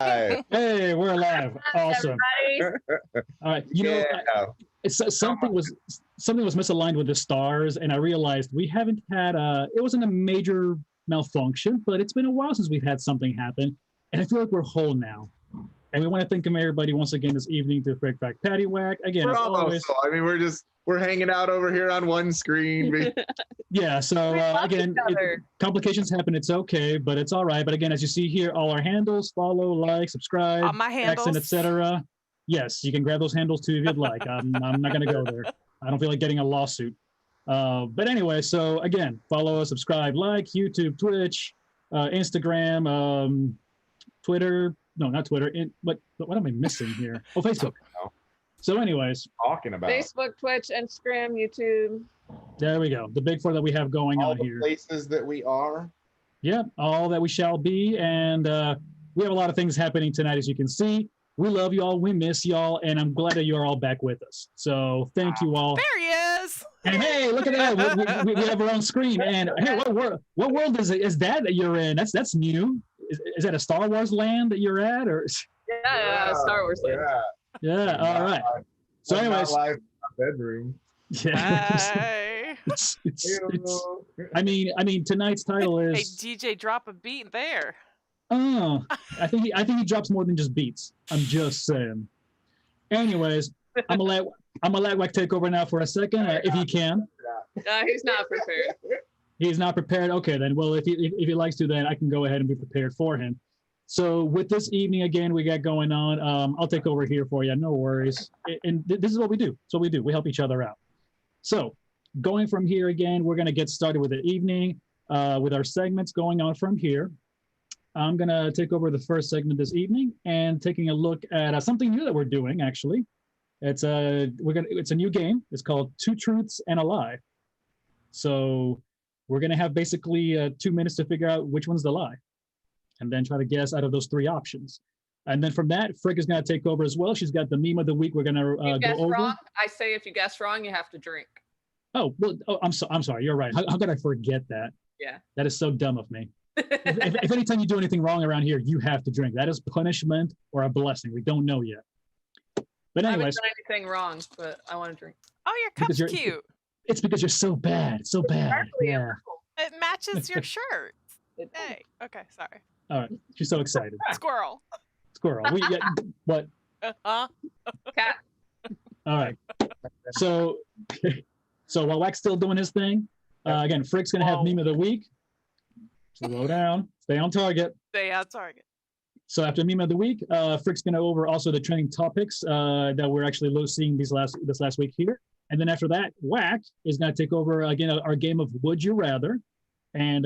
live. Hey, we're live. Awesome. All right. You know, something was misaligned with the stars, and I realized we haven't had it wasn't a major malfunction, but it's been a while since we've had something happen, and I feel like we're whole now. And we want to thank everybody once again this evening to Frack Paddy Wack. Again, as always. I mean, we're hanging out over here on one screen. Yeah, so again, complications happen. It's okay, but it's all right. But again, as you see here, all our handles, follow, like, subscribe, all my handles, etc. Yes, you can grab those handles too if you'd like. I'm not going to go there. I don't feel like getting a lawsuit. But anyway, so again, follow, subscribe, like, YouTube, Twitch, Instagram, Twitter. No, not Twitter. What am I missing here? Oh, Facebook. So anyways. Talking about Facebook, Twitch, Instagram, YouTube. There we go. The big four that we have going on here. All the places that we are. Yeah, all that we shall be. And we have a lot of things happening tonight, as you can see. We love you all. We miss y'all. And I'm glad that you are all back with us. So thank you all. There he is. And hey, look at that. We have our own screen. And hey, what world is that you're in? That's new. Is that a Star Wars land that you're at? Or Yeah, Star Wars land. Yeah, all right. So anyways. Live in my bedroom. Yeah. I mean, tonight's title is. Hey, DJ, drop a beat there. Oh, I think he drops more than just beats. I'm just saying. Anyways, I'm gonna let Wack take over now for a second, if he can. He's not prepared. He's not prepared. Okay, then. Well, if he likes to, then I can go ahead and be prepared for him. So with this evening again, we got going on. I'll take over here for you. No worries. And this is what we do. So we do. We help each other out. So going from here again, we're gonna get started with the evening with our segments going on from here. I'm gonna take over the first segment this evening and taking a look at something new that we're doing. Actually, it's a new game. It's called Two Truths and a Lie. So we're gonna have basically 2 minutes to figure out which one's the lie, and then try to guess out of those 3 options. And then from that, Frick is gonna take over as well. She's got the meme of the week. We're gonna go over. Wrong. I say if you guess wrong, you have to drink. Oh well. Oh, I'm sorry. You're right. How could I forget that? Yeah. That is so dumb of me. if anytime you do anything wrong around here, you have to drink. That is punishment or a blessing. We don't know yet. But anyways. I haven't done anything wrong, but I want to drink. Oh, your cup's cute. It's because you're so bad. So bad. Yeah. It matches your shirt. Hey. Okay, sorry. All right. She's so excited. Squirrel. What? Cat. All right. So while Wack's still doing his thing, again, Frick's going to have meme of the week. Slow down. Stay on target. Stay on target. So after meme of the week, Frick's going to go over also the trending topics that we're actually seeing this last week here. And then after that, Wack is going to take over again our game of Would You Rather. And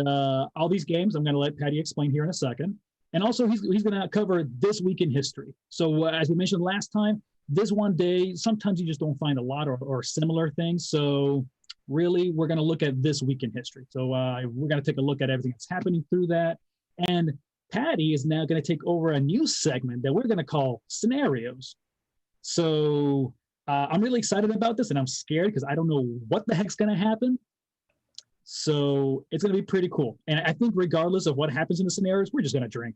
all these games I'm going to let Paddy explain here in a second. And also he's going to cover this week in history. So as we mentioned last time, this one day, sometimes you just don't find a lot or similar things. So really, we're going to look at this week in history. So we're going to take a look at everything that's happening through that. And Paddy is now going to take over a new segment that we're going to call Scenarios. So I'm really excited about this, and I'm scared because I don't know what the heck's going to happen. So it's going to be pretty cool. And I think regardless of what happens in the scenarios, we're just going to drink.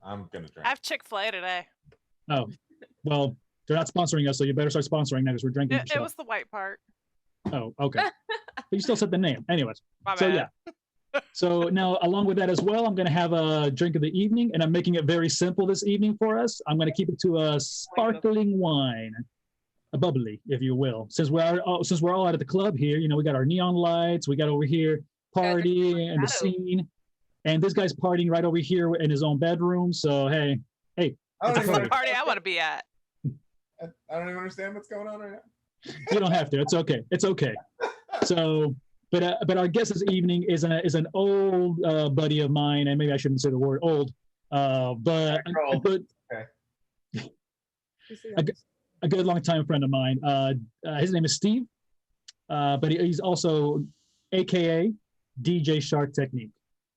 I'm going to drink. I have Chick-fil-A today. Oh, well, they're not sponsoring us, so you better start sponsoring now because we're drinking. It was the white part. Oh, okay. But you still said the name. Anyways. My so bad. Yeah. So now along with that as well, I'm going to have a drink of the evening, and I'm making it very simple this evening for us. I'm going to keep it to a sparkling wine, a bubbly, if you will. Since we're all out at the club here, you know, we got our neon lights, we got over here party and the scene, and this guy's partying right over here in his own bedroom. So hey, that's the party I want to be at. I don't even understand what's going on right now. You don't have to. It's okay. It's okay. So, but our guest this evening is an old buddy of mine, and maybe I shouldn't say the word old, but a good long-time friend of mine. His name is Steve, but he's also AKA DJ Shard Teknique.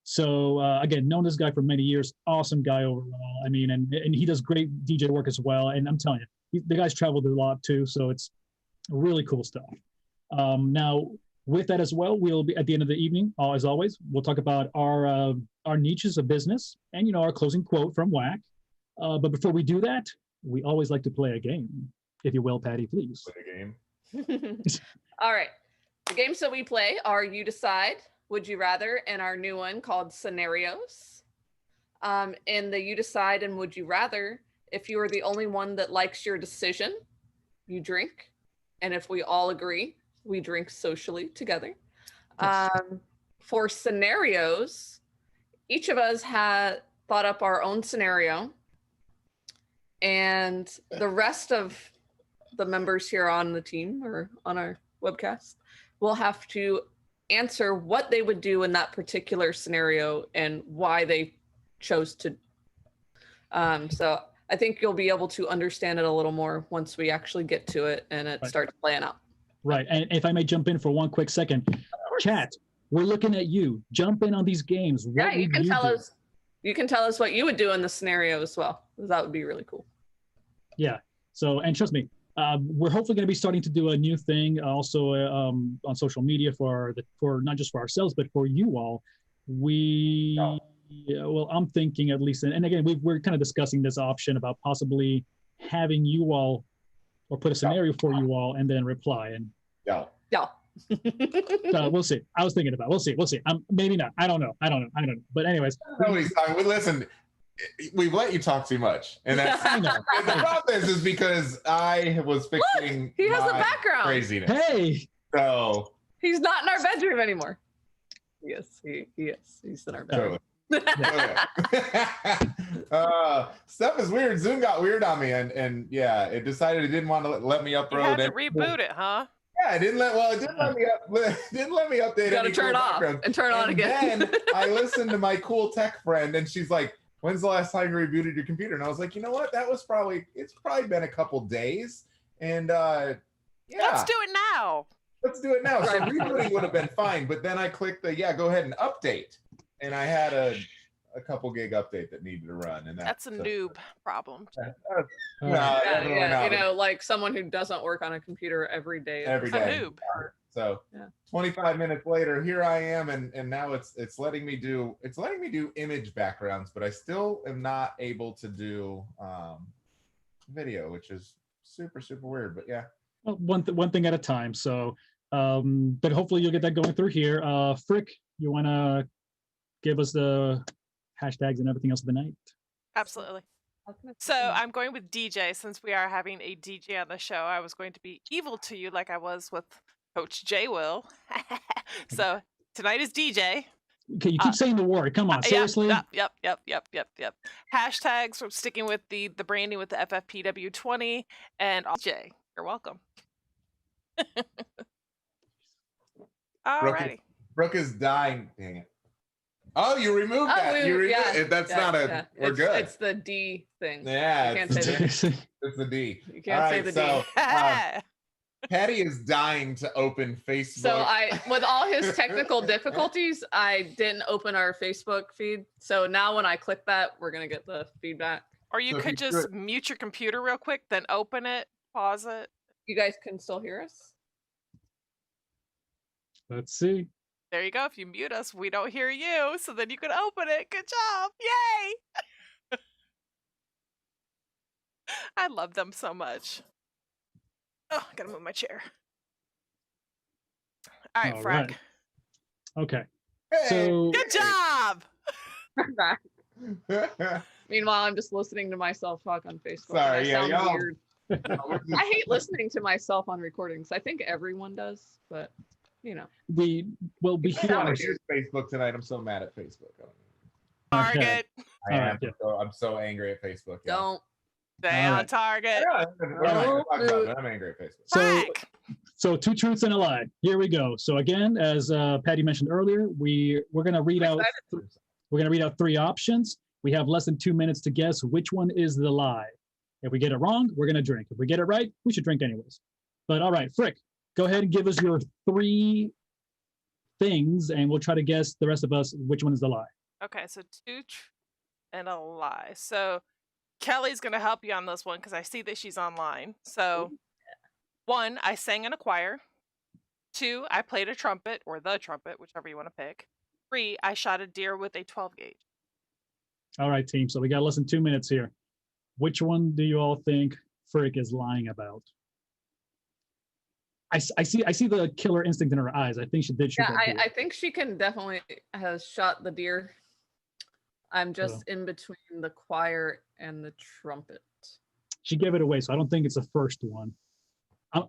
So again, known this guy for many years. Awesome guy overall. I mean, and he does great DJ work as well. And I'm telling you, the guy's traveled a lot too, so it's really cool stuff. Now, with that as well, we'll be at the end of the evening, as always, we'll talk about our our niches of business and, our closing quote from Wack. But before we do that, we always like to play a game. If you will, Patty, please. Play a game. All right. The games that we play are You Decide, Would You Rather, and our new one called Scenarios. In the You Decide and Would You Rather, if you are the only one that likes your decision, you drink. And if we all agree, we drink socially together. Yes. For scenarios, each of us had thought up our own scenario. And the rest of the members here on the team or on our webcast will have to answer what they would do in that particular scenario and why they chose to. So I think you'll be able to understand it a little more once we actually get to it and it starts playing out. Right. And if I may jump in for one quick second, chat, we're looking at you. Jump in on these games. Yeah, you can tell us. You can tell us what you would do in the scenario as well. That would be really cool. Yeah. So, and trust me, we're hopefully going to be starting to do a new thing also on social media for not just for ourselves, but for you all. Well, I'm thinking at least, and again, we're kind of discussing this option about possibly having you all or put a scenario for you all and then reply. And yeah. We'll see. I was thinking about. We'll see. Maybe not. I don't know. But anyways, Listen, we've let you talk too much, and that's the problem is because I was fixing. Look, he has a background. Craziness. Hey. So he's not in our bedroom anymore. Yes, he is. He's in our bedroom. Stuff is weird. Zoom got weird on me, and yeah, it decided it didn't want to let me upload. You had to reboot it, huh? Yeah, it didn't let me update. You gotta turn it off and turn it on again. Then I listened to my cool tech friend, and she's like, "When's the last time you rebooted your computer?" And I was like, "You know what? It's probably been a couple days." And yeah, let's do it now. Let's do it now. So rebooting would have been fine, but then I clicked the go ahead and update, and I had a couple gig update that needed to run, and that's a noob problem. Like someone who doesn't work on a computer every day. Every day. Noob. So 25 minutes later, here I am, and now it's letting me do image backgrounds, but I still am not able to do video, which is super weird. But yeah, well, one thing at a time. So, but hopefully you'll get that going through here. Frick, you want to give us the hashtags and everything else of the night? Absolutely. So I'm going with DJ since we are having a DJ on the show. I was going to be evil to you like I was with Coach J. Will. So tonight is DJ. Okay, you keep saying the word. Come on, seriously? Yep. Hashtags. We're sticking with the branding with the FFPW20 and DJ. You're welcome. Alrighty. Brooke is dying. Dang it. Oh, you removed that. You removed it. That's not a. We're good. It's the D thing. Yeah, you can't say the D. It's the D. You can't say the D. Patty is dying to open Facebook. So with all his technical difficulties, I didn't open our Facebook feed. So now when I click that, we're gonna get the feedback. Or you could just mute your computer real quick, then open it, pause it. You guys can still hear us? Let's see. There you go. If you mute us, we don't hear you. So then you can open it. Good job. Yay. I love them so much. Oh, I gotta move my chair. All right, Frack. Right. Okay. Hey. So good job. Meanwhile, I'm just listening to myself talk on Facebook. Sorry, I sound weird. I hate listening to myself on recordings. I think everyone does, but we will be here. on Facebook tonight. I'm so mad at Facebook. Target. I'm so angry at Facebook. Yeah. Don't stay on target. I'm angry at Facebook. So two truths and a lie. Here we go. So again, as Patty mentioned earlier, we're gonna read out. We're gonna read out 3 options. We have less than 2 minutes to guess which one is the lie. If we get it wrong, we're gonna drink. If we get it right, we should drink anyways. But all right, Frick, go ahead and give us your 3 things, and we'll try to guess the rest of us which one is the lie. Okay, so 2 and a lie. So Kelly's gonna help you on this one because I see that she's online. So 1, I sang in a choir. 2, I played a trumpet or the trumpet, whichever you want to pick. 3, I shot a deer with a 12 gauge. All right, team. So we got less than 2 minutes here. Which one do you all think Frick is lying about? I see the killer instinct in her eyes. I think she did shoot that deer. I think she can definitely has shot the deer. I'm just in between the choir and the trumpet. She gave it away, so I don't think it's the first one.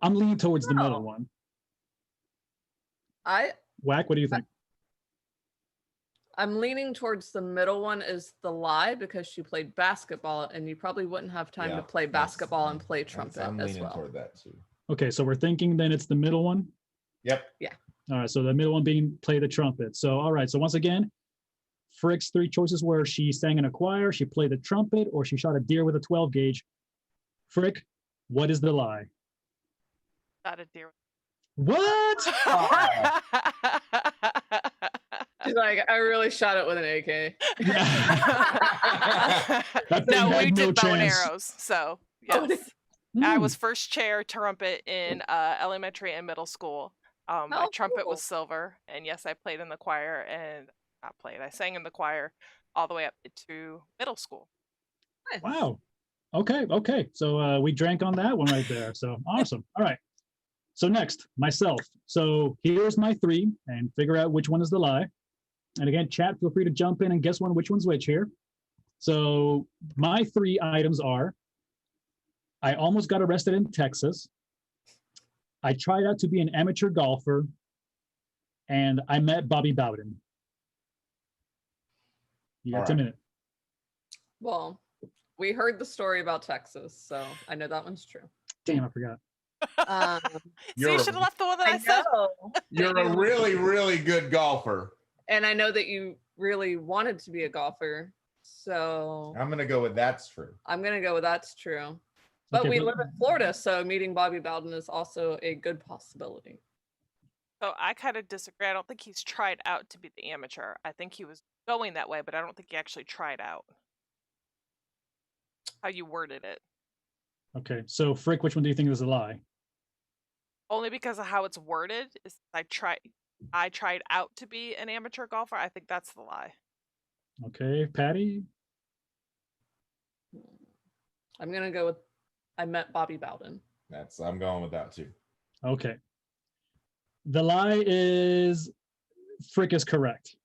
I'm leaning towards the middle one. Wack, what do you think? I'm leaning towards the middle one is the lie because she played basketball and you probably wouldn't have time to play basketball and play trumpet I'm as leaning well. toward that too. Okay, so we're thinking then it's the middle one? Yep. Yeah. All right, so the middle one being play the trumpet. So, all right, so once again, Frick's 3 choices were she sang in a choir, she played the trumpet, or she shot a deer with a 12 gauge. Frick, what is the lie? Shot a deer. What? She's like, I really shot it with an AK. No, we did bow and chance. arrows. So, yes. I was first chair trumpet in elementary and middle school. My trumpet was silver. And yes, I played in the choir and I sang in the choir all the way up to middle school. Wow. Okay. So we drank on that one right there. So awesome. All right. So next, myself. So here's my 3 and figure out which one is the lie. And again, chat, feel free to jump in and guess which one's which here. So my 3 items are, I almost got arrested in Texas. I tried out to be an amateur golfer. And I met Bobby Bowden. You got 10 minutes. Well, we heard the story about Texas, so I know that one's true. Damn, I forgot. So you should have left the one that I said. You're a really, really good golfer. And I know that you really wanted to be a golfer. So I'm going to go with that's true. I'm going to go with that's true. But we live in Florida, so meeting Bobby Bowden is also a good possibility. So I kind of disagree. I don't think he's tried out to be the amateur. I think he was going that way, but I don't think he actually tried out. How you worded it. Okay, so Frick, which one do you think is a lie? Only because of how it's worded. Is I tried out to be an amateur golfer. I think that's the lie. Okay, Patty? I'm going to go with I met Bobby Bowden. I'm going with that too. Okay. The lie is Frick is correct.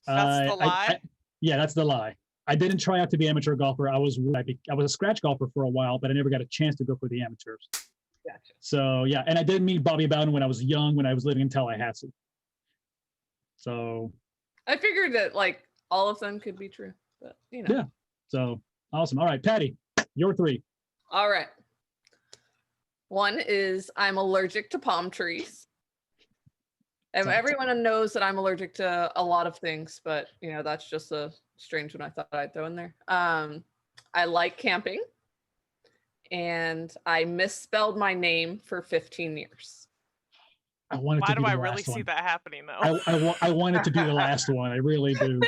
That's the lie? Yeah, that's the lie. I didn't try out to be amateur golfer. I was a scratch golfer for a while, but I never got a chance to go for the amateurs. Gotcha. So yeah, and I did meet Bobby Bowden when I was young, when I was living in Tallahassee. So I figured that like all of them could be true, but you know. Yeah. So awesome. All right, Patty, your 3. All right. One is I'm allergic to palm trees. And everyone knows that I'm allergic to a lot of things, but you know, that's just a strange one I thought I'd throw in there. I like camping, and I misspelled my name for 15 years. Why do I really see that happening though? I want it to be the last one. I really do.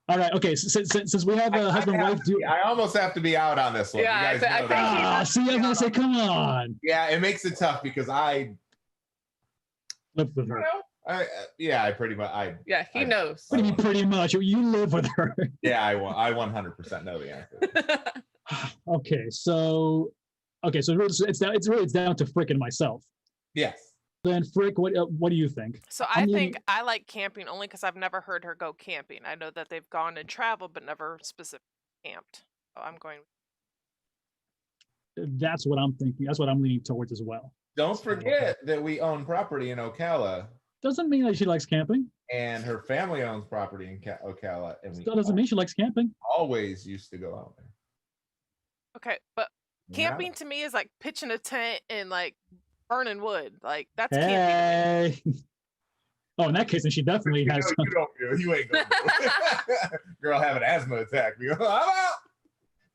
All right. Okay. Since we have a husband and wife, I almost have to be out on this one. Yeah, you guys know that. See, I was gonna say, come on. Yeah, it makes it tough because I live with her. I pretty much. Yeah, he knows. What do you mean, pretty much? You live with her. Yeah, I 100% know the answer. Okay, so it's really down to Frick and myself. Yes. Then Frick, what do you think? So I think I like camping only because I've never heard her go camping. I know that they've gone and traveled, but never specifically camped. So I'm going. That's what I'm thinking. That's what I'm leaning towards as well. Don't forget that we own property in Ocala. Doesn't mean that she likes camping. And her family owns property in Ocala. And Still doesn't mean she likes camping. Always used to go out there. Okay, but camping to me is like pitching a tent and like burning wood. Like that's camping. Oh, in that case, then she definitely has. You ain't going. Girl, have an asthma attack. I'm out.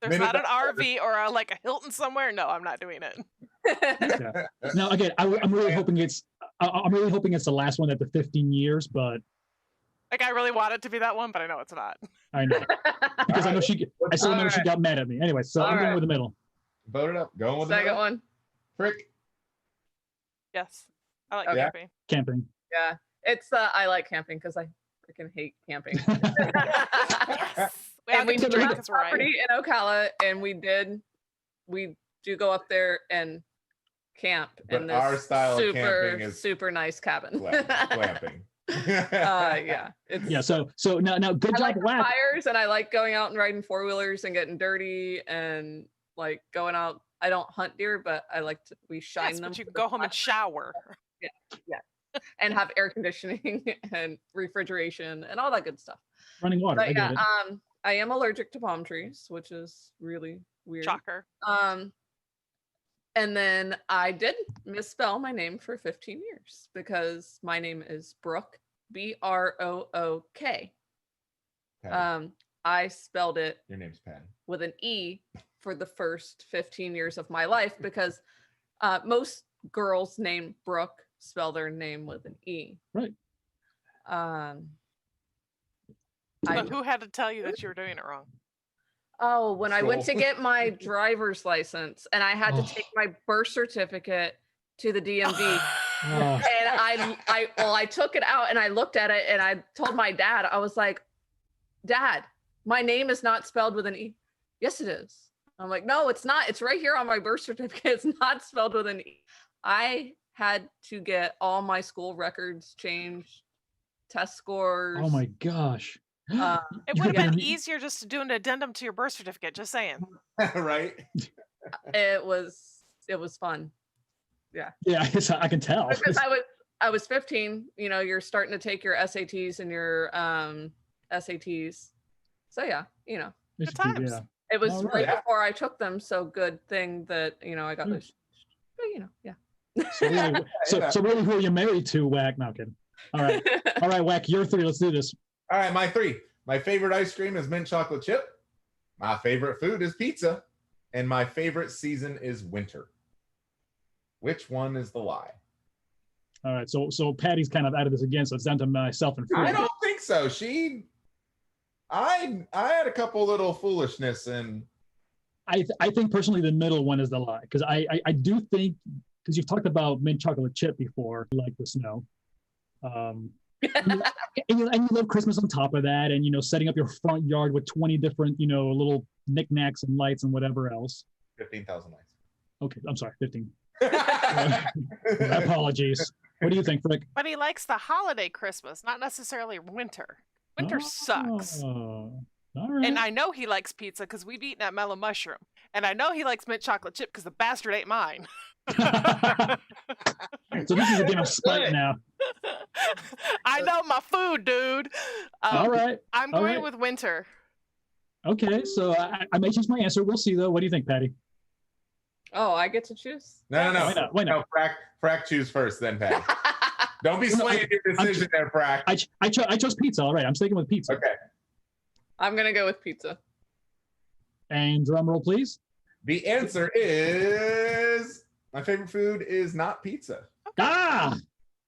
There's not an RV or like a Hilton somewhere. No, I'm not doing it. Yeah. Now, again, I'm really hoping it's the last one at the 15 years, but like I really want it to be that one, but I know it's not. I know because I know she got mad at me anyway. So I'm going with the middle. Vote it up. Going with the second one. Frick. Yes, I like camping. Camping. Yeah, It's I like camping because I freaking hate camping. Yes. And we get do to have drink is right. property in Ocala, and we do go up there and camp But in this our style of super camping is super nice cabin. glamping. Yeah, it's Yeah. So now, good I job, like the Wack. fires, and I like going out and riding 4-wheelers and getting dirty and like going out. I don't hunt deer, but I like to. We shine Yes, them. but you can with a go home and flashlight. shower. And have air conditioning and refrigeration and all that good stuff. Running water. But I yeah, get it. I am allergic to palm trees, which is really weird. Shocker. And then I did misspell my name for 15 years because my name is Brooke, Brook. Patty. I spelled it Your name's Patty. with an E for the first 15 years of my life because most girls named Brooke spell their name with an E. Right. But who had to tell you that you were doing it wrong? Oh, when I went to School. get my driver's license and I had to take my birth certificate to the DMV. Oh, And I took it out and I looked at it and I told my dad, I was like, Dad, my name is not spelled with an E. Yes, it is. I'm like, no, it's not. It's right here on my birth certificate. It's not spelled with an E. I had to get all my school records changed, test scores. oh my gosh. It You would have forgot been your- easier just to do an addendum to your birth certificate. Just saying. Right? It was fun. Yeah, I can tell. Because I was 15, you know, you're starting to take your SATs and your SATs. So yeah, you know, It's Good times. Yeah. it was All right right. before I took them. So good thing that, you know, I got Mm. those, but you know, yeah. So really, so really, who are you married to, Wack? No, I'm kidding. All right, Wack, you're 3. Let's do this. All right, my 3. My favorite ice cream is mint chocolate chip. My favorite food is pizza. And my favorite season is winter. Which one is the lie? All right, so Patty's kind of out of this again, so it's down to myself and I Frick. don't think so. I had a couple little foolishness and I think personally the middle one is the lie because I do think because you've talked about mint chocolate chip before, like the snow, and you love Christmas on top of that, and you know setting up your front yard with 20 different little knickknacks and lights and whatever else. 15,000 likes. Okay, I'm sorry, 15. My apologies. What do you think, Frick? But he likes the holiday Christmas, not necessarily winter. Winter sucks. Oh, all right. And I know he likes pizza because we've eaten at Mellow Mushroom. And I know he likes mint chocolate chip because the bastard ain't mine. So this is a game of spite now. I know my food, dude. All right. I'm all going right. with winter. Okay, so I may change my answer. We'll see, though. What do you think, Patty? Oh, I get to choose? No. Why not? No, Frack choose first, then Patty. Don't be swaying your decision there, Frack. I chose pizza. All right, I'm sticking with pizza. Okay. I'm going to go with pizza. And drum roll, please. The answer is my favorite food is not pizza. Ah!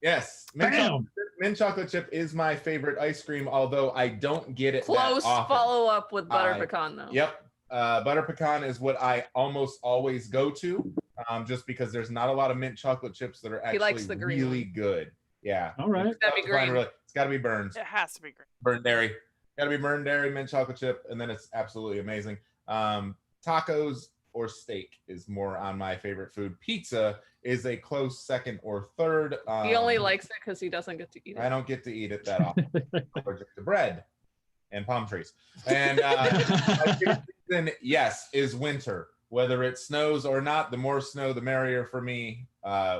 Yes. Bam! Mint chocolate chip is my favorite ice cream, although I don't get it Close that often. follow up with butter I- pecan, though. Yep. Butter pecan is what I almost always go to, just because there's not a lot of mint chocolate chips that are He likes actually the green really one. good. Yeah. All right. It's Gotta be tough to find green. it's got to be Burns. It has to be green. Burned dairy. Got to be burned dairy, mint chocolate chip, and then it's absolutely amazing. Tacos or steak is more on my favorite food. Pizza is a close second or third. He only likes it because he doesn't get to eat it. I don't get to eat it that often. I'm allergic to bread and palm trees. And my favorite season, yes, is winter. Whether it snows or not, the more snow, the merrier for me.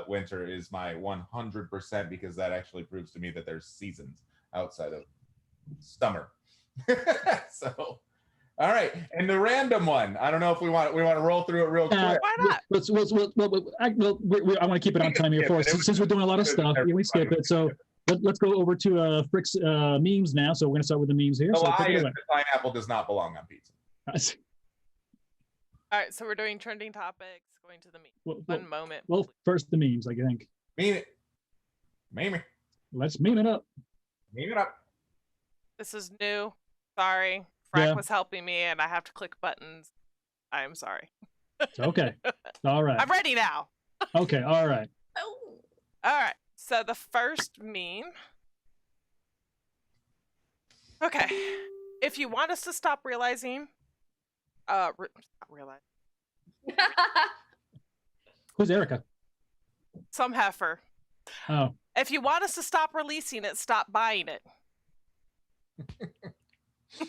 Winter is my 100% because that actually proves to me that there's seasons outside of summer. So, all right, and the random one. I don't know if we want to roll through it real quick. Why not? I want to keep it on time here for us since we're doing a lot of stuff. Yeah, we skip it. So let's go over to Frick's memes now. So we're going to start with the memes here. The So lie take it is away. that pineapple does not belong on pizza. All right, so we're doing trending topics, going to the meat. One moment. Well, please. first the memes, I think. Meme it. Meme it. Let's meme it up. Meme it up. This is new. Sorry. Frack Yeah. was helping me and I have to click buttons. I am sorry. Okay. All right. I'm ready now. Okay. All right. Oh. All right. So the first meme Okay. If you want us to stop realizing, not realize Who's Erica? some heifer. Oh, If you want us to stop releasing it, stop buying it.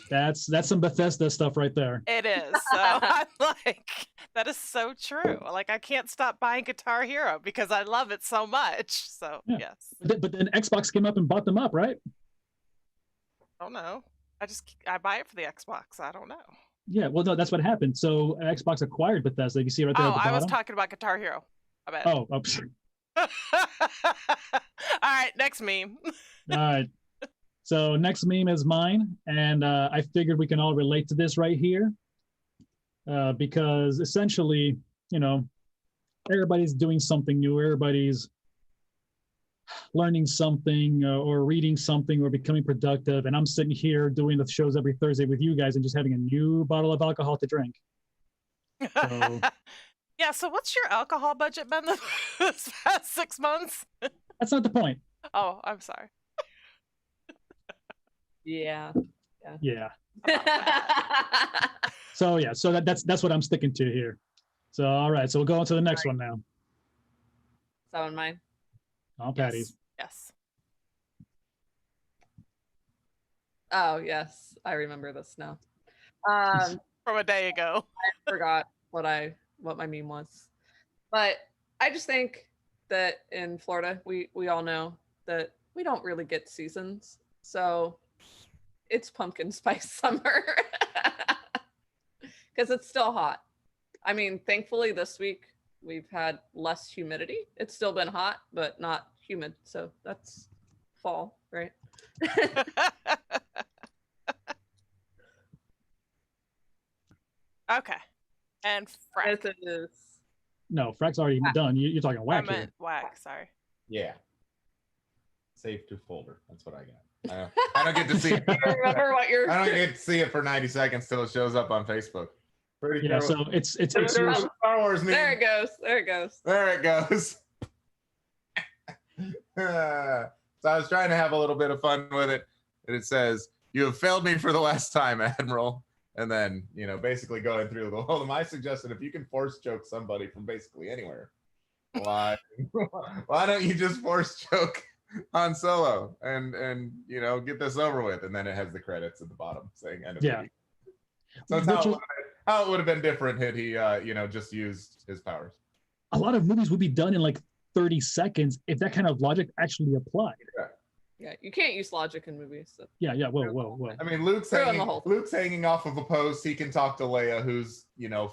that's some Bethesda stuff right there. It is. So I'm like, that is so true. Like, I can't stop buying Guitar Hero because I love it so much. So Yeah. yes. But then Xbox came up and bought them up, right? I don't know. I buy it for the Xbox. I don't know. Yeah, well, no, that's what happened. So Xbox acquired Bethesda. You see right there at the I bottom? was talking about Guitar Hero. I bet. Oh, All right, next meme. all right. So next meme is mine, and I figured we can all relate to this right here, because essentially, everybody's doing something new. Everybody's learning something or reading something or becoming productive, and I'm sitting here doing the shows every Thursday with you guys and just having a new bottle of alcohol to drink. So, yeah, so what's your alcohol budget been this past 6 months? that's not the point. Oh, I'm sorry. Yeah. Yeah. So that's what I'm sticking to here. So all right, so we'll go on to the next one now. Is that one mine? All Patty's. Yes. Oh, yes. I remember this now. From a day ago. I forgot what my meme was. But I just think that in Florida, we all know that we don't really get seasons. So it's pumpkin spice summer. Because it's still hot. I mean, thankfully this week we've had less humidity. It's still been hot, but not humid. So that's fall, right? Okay. And Frack. It is. No, Frack's already done. You're talking I Wack here. meant Wack, sorry. Yeah. Save to folder. That's what I got. I don't get to see it. I don't remember what you're. I don't get to see it for 90 seconds till it shows up on Facebook. Pretty Yeah, sure. so it's There's a Star Wars meme. There it goes. There it goes. There it goes. So I was trying to have a little bit of fun with it. And it says, "You have failed me for the last time, Admiral." And then, basically going through the whole, I suggested if you can force choke somebody from basically anywhere, why don't you just force choke Han Solo and get this over with? And then it has the credits at the bottom saying end of Yeah. movie. So it's how it would have been different had he just used his powers. a lot of movies would be done in like 30 seconds if that kind of logic actually applied. Yeah, you can't use logic in movies. So. Yeah, whoa. I mean, Luke's hanging off of a post. He can talk to Leia, who's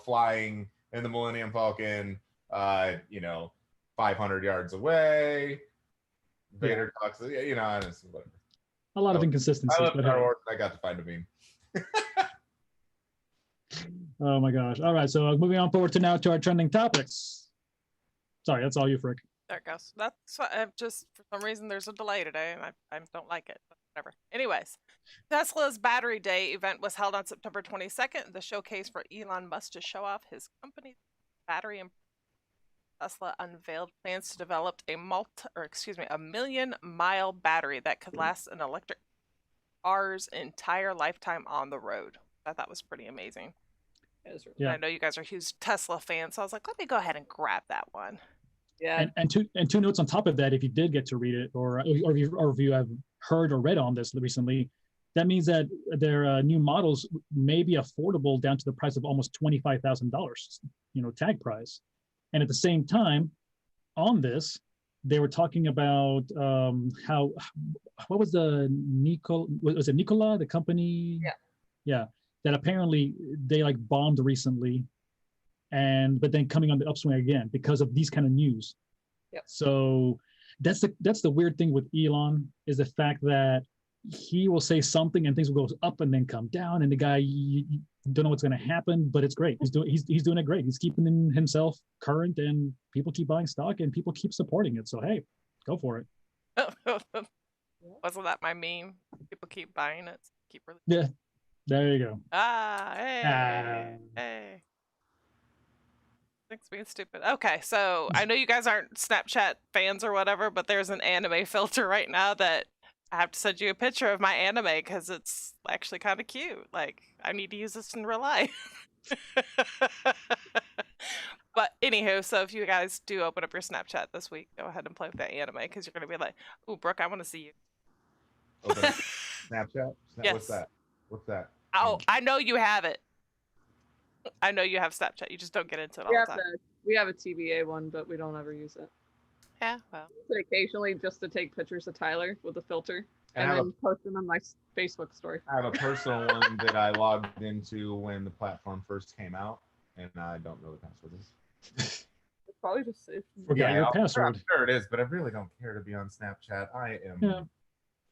flying in the Millennium Falcon, 500 yards away. Vader talks, whatever. A lot of inconsistencies. I love but Star hey. Wars. I got to find a meme. Oh my gosh. All right, so moving on forward to our trending topics. Sorry, that's all you, Frick. There it goes. That's what I've just, for some reason, there's a delay today, and I don't like it, but whatever. Anyways, Tesla's Battery Day event was held on September 22nd, the showcase for Elon Musk to show off his company's battery. And Tesla unveiled plans to develop a 1,000,000-mile battery that could last an electric car's entire lifetime on the road. I thought that was pretty amazing. Yeah. I know you guys are huge Tesla fans, so I was like, let me go ahead and grab that one. Yeah. And two notes on top of that, if you did get to read it, or if you have heard or read on this recently, that means that their new models may be affordable down to the price of almost $25,000, tag price. And at the same time, on this, they were talking about what was the Nikola, the company? Yeah. That apparently they bombed recently, but then coming on the upswing again because of these kind of news. Yep. So that's the weird thing with Elon, is the fact that he will say something and things will go up and then come down, and the guy, you don't know what's going to happen, but it's great. He's doing it great. He's keeping himself current, and people keep buying stock and people keep supporting it. So hey, go for it. Wasn't that my meme? People keep buying it. Keep releasing. Yeah, there you go. Hey. Thanks being stupid. Okay, so I know you guys aren't Snapchat fans or whatever, but there's an anime filter right now that I have to send you a picture of my anime because it's actually kind of cute. Like, I need to use this in real life. But anywho, so if you guys do open up your Snapchat this week, go ahead and play with that anime because you're going to be like, ooh, Brooke, I want to see you. Open up Snapchat? Yes. What's that? What's that? Oh, I know you have it. I know you have Snapchat. You just don't get into it all the time. We have a TBA one, but we don't ever use it. Yeah, well. Occasionally just to take pictures of Tyler with a filter And and then post them on my Facebook story. I have a personal one that I logged into when the platform first came out, and I don't know the password is. It's probably just Forgot your password. I'm sure it is, but I really don't care to be on Snapchat. I am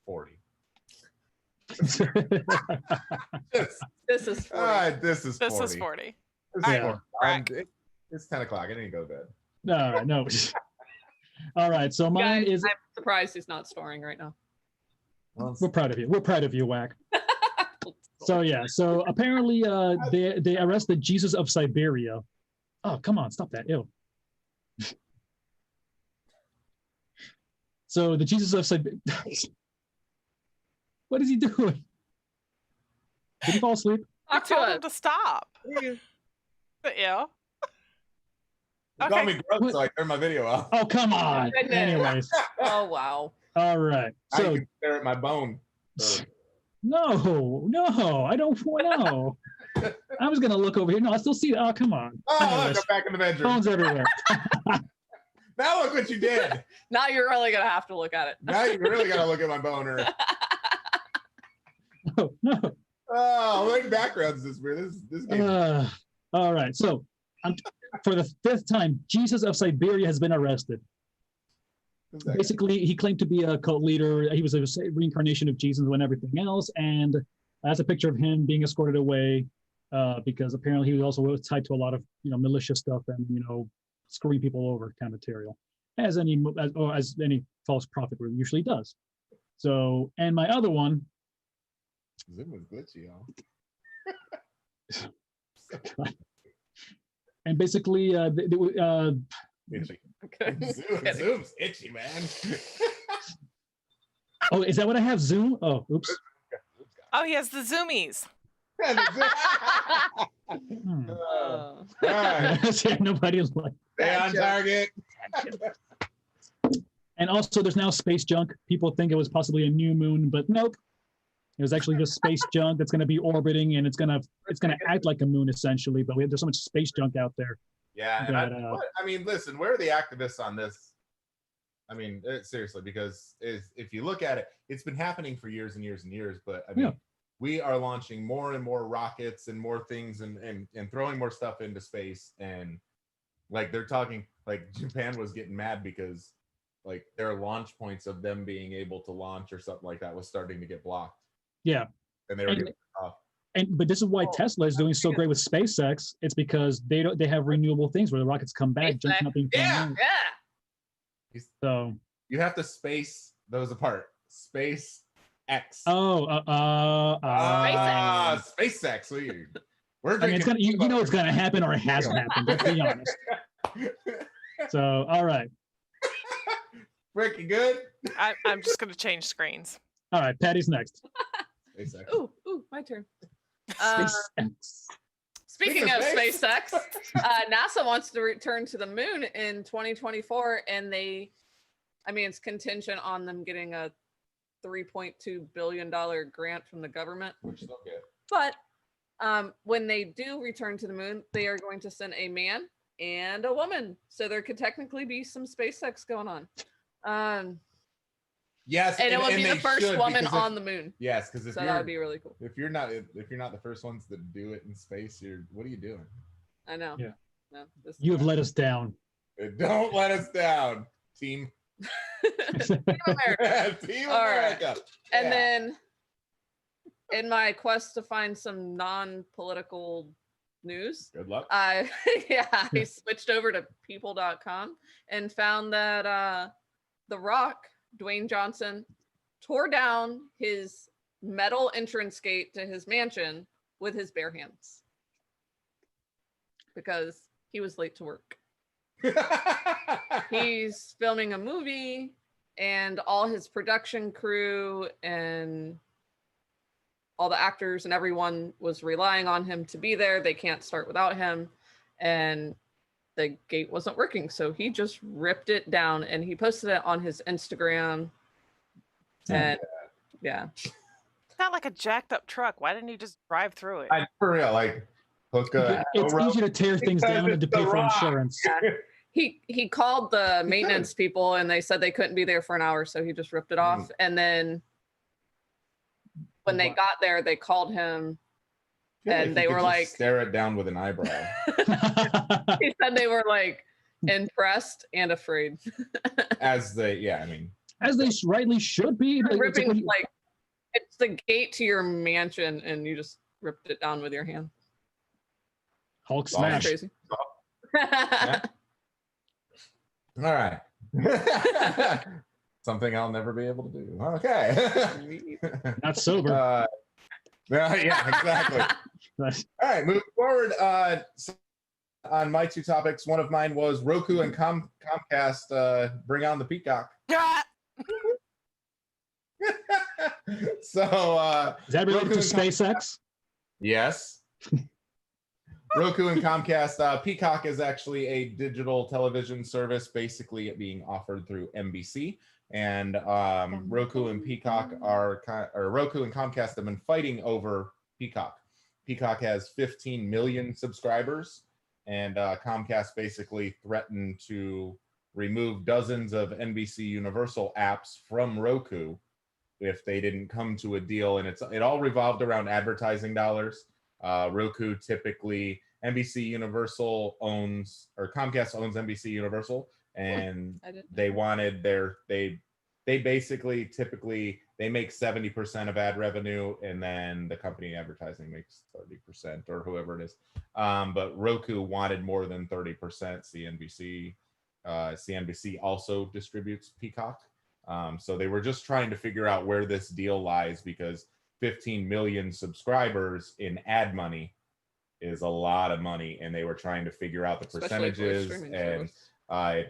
40. This is 40. This is 40. This is 40. It's 10 o'clock. I didn't go to bed. No. All right, so mine is. I'm surprised he's not storing right now. We're proud of you. We're proud of you, Wack. So yeah, so apparently they arrested Jesus of Siberia. Oh, come on, stop that. Ew. So the Jesus of Siberia. What is he doing? Did he fall asleep? I told him to stop. But yeah. You called me gross, so I turned my video off. Oh, come on. Anyways. Oh, wow. All right. So I can stare at my bone. No, I don't know. I was going to look over here. No, I still see it. Oh, come on. Oh, look, I'm back in the bedroom. Phones everywhere. Now look what you did. Now you're really going to have to look at it. Now you really got to look at my boner. No. Oh, what backgrounds is this weird? This game. All right. So for the 5th time, Jesus of Siberia has been arrested. Basically, he claimed to be a cult leader. He was a reincarnation of Jesus and everything else. And that's a picture of him being escorted away because apparently he was also tied to a lot of militia stuff and screwing people over kind of material, as any false prophet usually does. So, and my other one. Zoom was glitchy, y'all. And basically, itchy. Zoom's itchy, man. Oh, is that what I have? Zoom? Oh, oops. Oh, he has the zoomies. Nobody is like. Stay on target. And also, there's now space junk. People think it was possibly a new moon, but nope. It was actually just space junk that's going to be orbiting, and it's going to act like a moon essentially. But there's so much space junk out there. Yeah, and I mean, listen, where are the activists on this? I mean, seriously, because if you look at it, it's been happening for years and years and years. But I mean, we are launching more and more rockets and more things and throwing more stuff into space. And like they're talking, like Japan was getting mad because like their launch points of them being able to launch or something like that was starting to get blocked. Yeah, and they were getting off. But this is why Tesla is doing so great with SpaceX. It's because they have renewable things where the rockets come back, just nothing. Yeah. So you have to space those apart. Space X. SpaceX. We're it's gonna. It's gonna happen or it has happened. Let's be honest. So all right. Rick, you good? I'm just gonna change screens. All right, Patty's next. SpaceX. Ooh, my turn. SpaceX. Speaking of SpaceX, NASA wants to return to the moon in 2024, and it's contingent on them getting a $3.2 billion grant from the government. Which they'll get. But when they do return to the moon, they are going to send a man and a woman, so there could technically be some SpaceX going on. Yes, and it would be the first woman on the moon. Yes, because that would be really cool. If you're not the first ones that do it in space, what are you doing? I know. Yeah. No, you have let us down. Don't let us down, team. Team America. Team America. Right. And then, in my quest to find some non-political news, good luck. I switched over to people.com and found that The Rock, Dwayne Johnson, tore down his metal entrance gate to his mansion with his bare hands because he was late to work. He's filming a movie and all his production crew and all the actors and everyone was relying on him to be there. They can't start without him. And the gate wasn't working. So he just ripped it down and he posted it on his Instagram. And yeah. It's not like a jacked up truck. Why didn't he just drive through it? For real, like hook a. It's easier to tear things down than to pay for insurance. Yeah. He called the maintenance people and they said they couldn't be there for an hour, so he just ripped it off. And then when they got there, they called him and they were like, stare it down with an eyebrow. He said they were like impressed and afraid. As they rightly should be. Ripping, like it's the gate to your mansion and you just ripped it down with your hand. Hulk smash. Crazy. Yeah. All right. Something I'll never be able to do. Okay. Not sober. Yeah, exactly. All right, moving forward. So on my two topics, one of mine was Roku and Comcast bring on the Peacock. So is that related to SpaceX? Yes. Roku and Comcast. Peacock is actually a digital television service, basically being offered through NBC. And Roku and Peacock Roku and Comcast have been fighting over Peacock. Peacock has 15 million subscribers, and Comcast basically threatened to remove dozens of NBC Universal apps from Roku if they didn't come to a deal. And it all revolved around advertising dollars. Roku typically, NBC Universal owns, or Comcast owns NBC Universal, and they wanted they basically typically they make 70% of ad revenue, and then the company advertising makes 30% or whoever it is. But Roku wanted more than 30%. CNBC also distributes Peacock. So they were just trying to figure out where this deal lies, because 15 million subscribers in ad money is a lot of money, and they were trying to figure out the percentages, and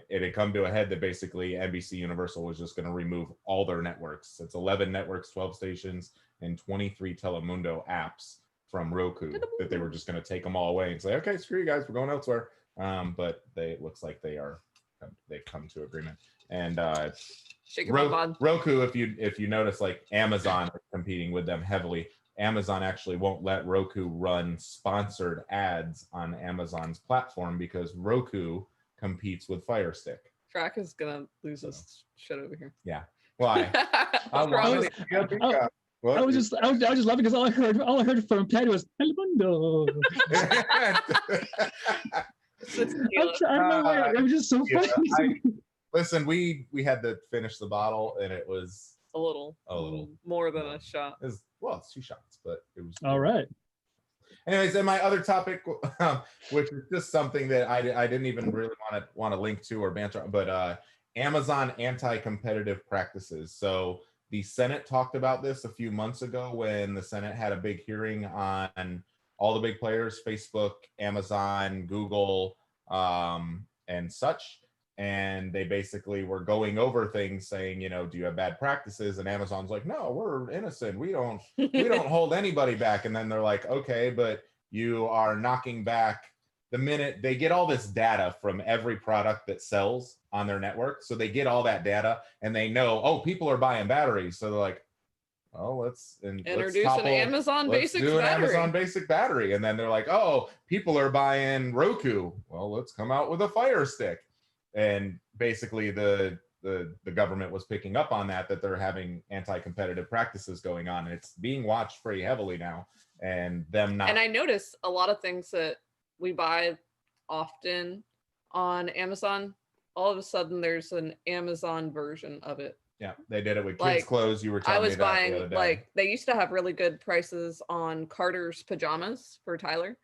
it had come to a head that basically NBC Universal was just going to remove all their networks. It's 11 networks, 12 stations, and 23 Telemundo apps from Roku, that they were just going to take them all away and say, okay, screw you guys, we're going elsewhere. But it looks like they've come to agreement. And Roku, if you notice, like Amazon is competing with them heavily. Amazon actually won't let Roku run sponsored ads on Amazon's platform because Roku competes with Fire Stick. Frack is gonna lose his shit over here. Yeah. Why? I was just laughing because all I heard from Paddy was El Mundo. I don't know why. It was just so funny. Listen, we had to finish the bottle, and it was a little more than a shot. It's 2 shots, but it was all right. Anyways, and my other topic, which is just something that I didn't even really want to link to or banter, but Amazon anti-competitive practices. So the Senate talked about this a few months ago when the Senate had a big hearing on all the big players, Facebook, Amazon, Google, and such. And they basically were going over things saying, do you have bad practices? And Amazon's like, no, we're innocent. We don't hold anybody back. And then they're like, okay, but you are knocking back the minute they get all this data from every product that sells on their network. So they get all that data and they know, oh, people are buying batteries. So they're like, oh, let's introduce an Amazon Basic battery. And then they're like, oh, people are buying Roku. Well, let's come out with a Fire Stick. And basically the government was picking up on that they're having anti-competitive practices going on, and it's being watched pretty heavily now. And I notice a lot of things that we buy often on Amazon, all of a sudden there's an Amazon version of it. Yeah, they did it with kids' clothes. You were telling me that buying, the other day. They used to have really good prices on Carter's pajamas for Tyler,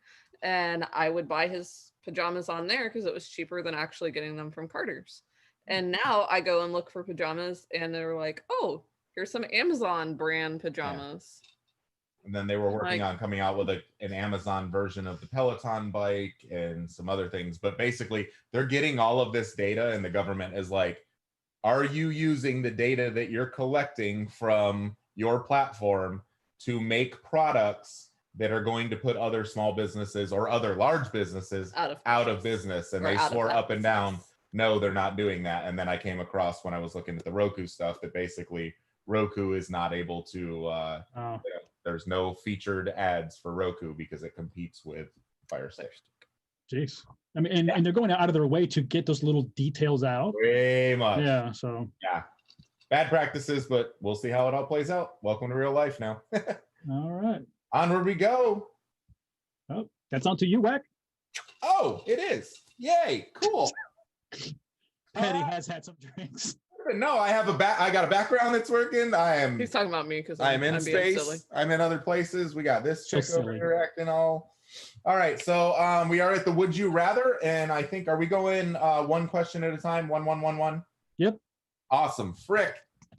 and I would buy his pajamas on there because it was cheaper than actually getting them from Carter's. And now I go and look for pajamas and they're like, oh, here's some Amazon brand pajamas. Yeah. And then they were working on coming out with an Amazon version of the Peloton bike and some other things. But basically they're getting all of this data and the government is like, are you using the data that you're collecting from your platform to make products that are going to put other small businesses or other large businesses out of business? And they swore up and down, no, they're not doing that. And then I came across, when I was looking at the Roku stuff, that basically Roku is not able to, there's no featured ads for Roku because it competes with Fire Stick. Jeez. I mean, and they're going out of their way to get those little details out. Way much. Yeah, so. Yeah. Bad practices, but we'll see how it all plays out. Welcome to real life now. All right. Onward we go. Oh, that's on to you, Wack. Oh, it is. Yay. Cool. Petty has had some drinks. No, I have I got a background that's working. He's talking about me because I'm in space. I'm in other places. We got this chick over here acting all right. So we are at the Would You Rather, and I think, are we going one question at a time? One? Yep. Awesome. Frick,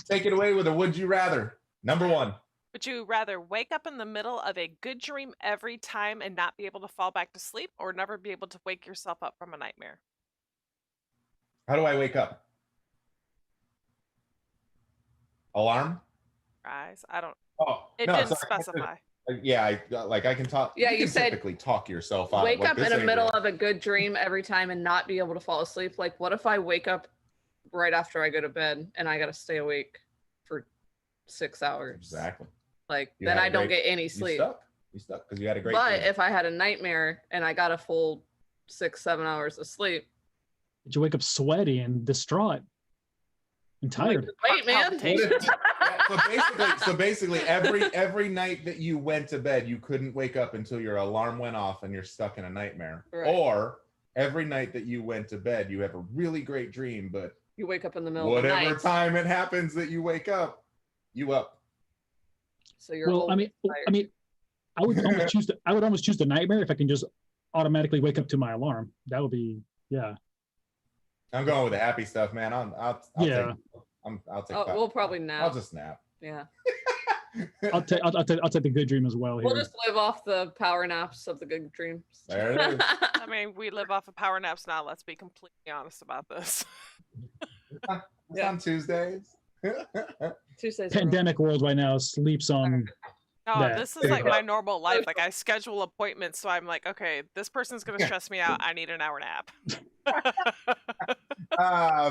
take it away with a Would You Rather. Number 1. Would you rather wake up in the middle of a good dream every time and not be able to fall back to sleep, or never be able to wake yourself up from a nightmare? How do I wake up? Alarm? Guys, I don't. Oh, it didn't specify. Yeah, I can talk. Yeah, you said typically talk yourself out. Wake up in the middle of a good dream every time and not be able to fall asleep. Like, what if I wake up right after I go to bed and I got to stay awake for 6 hours? Exactly. Like, then I don't get any sleep. You stuck because you had a great But dream. if I had a nightmare and I got a full 6-7 hours of sleep, did you wake up sweaty and distraught and tired? Wait, man. So basically, every night that you went to bed, you couldn't wake up until your alarm went off and you're stuck in a nightmare. Right. Or every night that you went to bed, you have a really great dream, but you wake up in the middle of the night. Whatever time it happens that you wake up, you up. So you're I mean, I would almost choose the nightmare if I can just automatically wake up to my alarm. That would be, yeah. I'm going with the happy stuff, man. I'll take. We'll probably nap. I'll just nap. Yeah. I'll take the good dream as well. We'll just live off the power naps of the good dreams. There it is. I mean, we live off of power naps now. Let's be completely honest about this. It's on Tuesdays. Tuesdays. Pandemic world right now sleeps on. Oh, this is like my normal life. Like, I schedule appointments, so I'm like, okay, this person's gonna stress me out. I need an hour nap.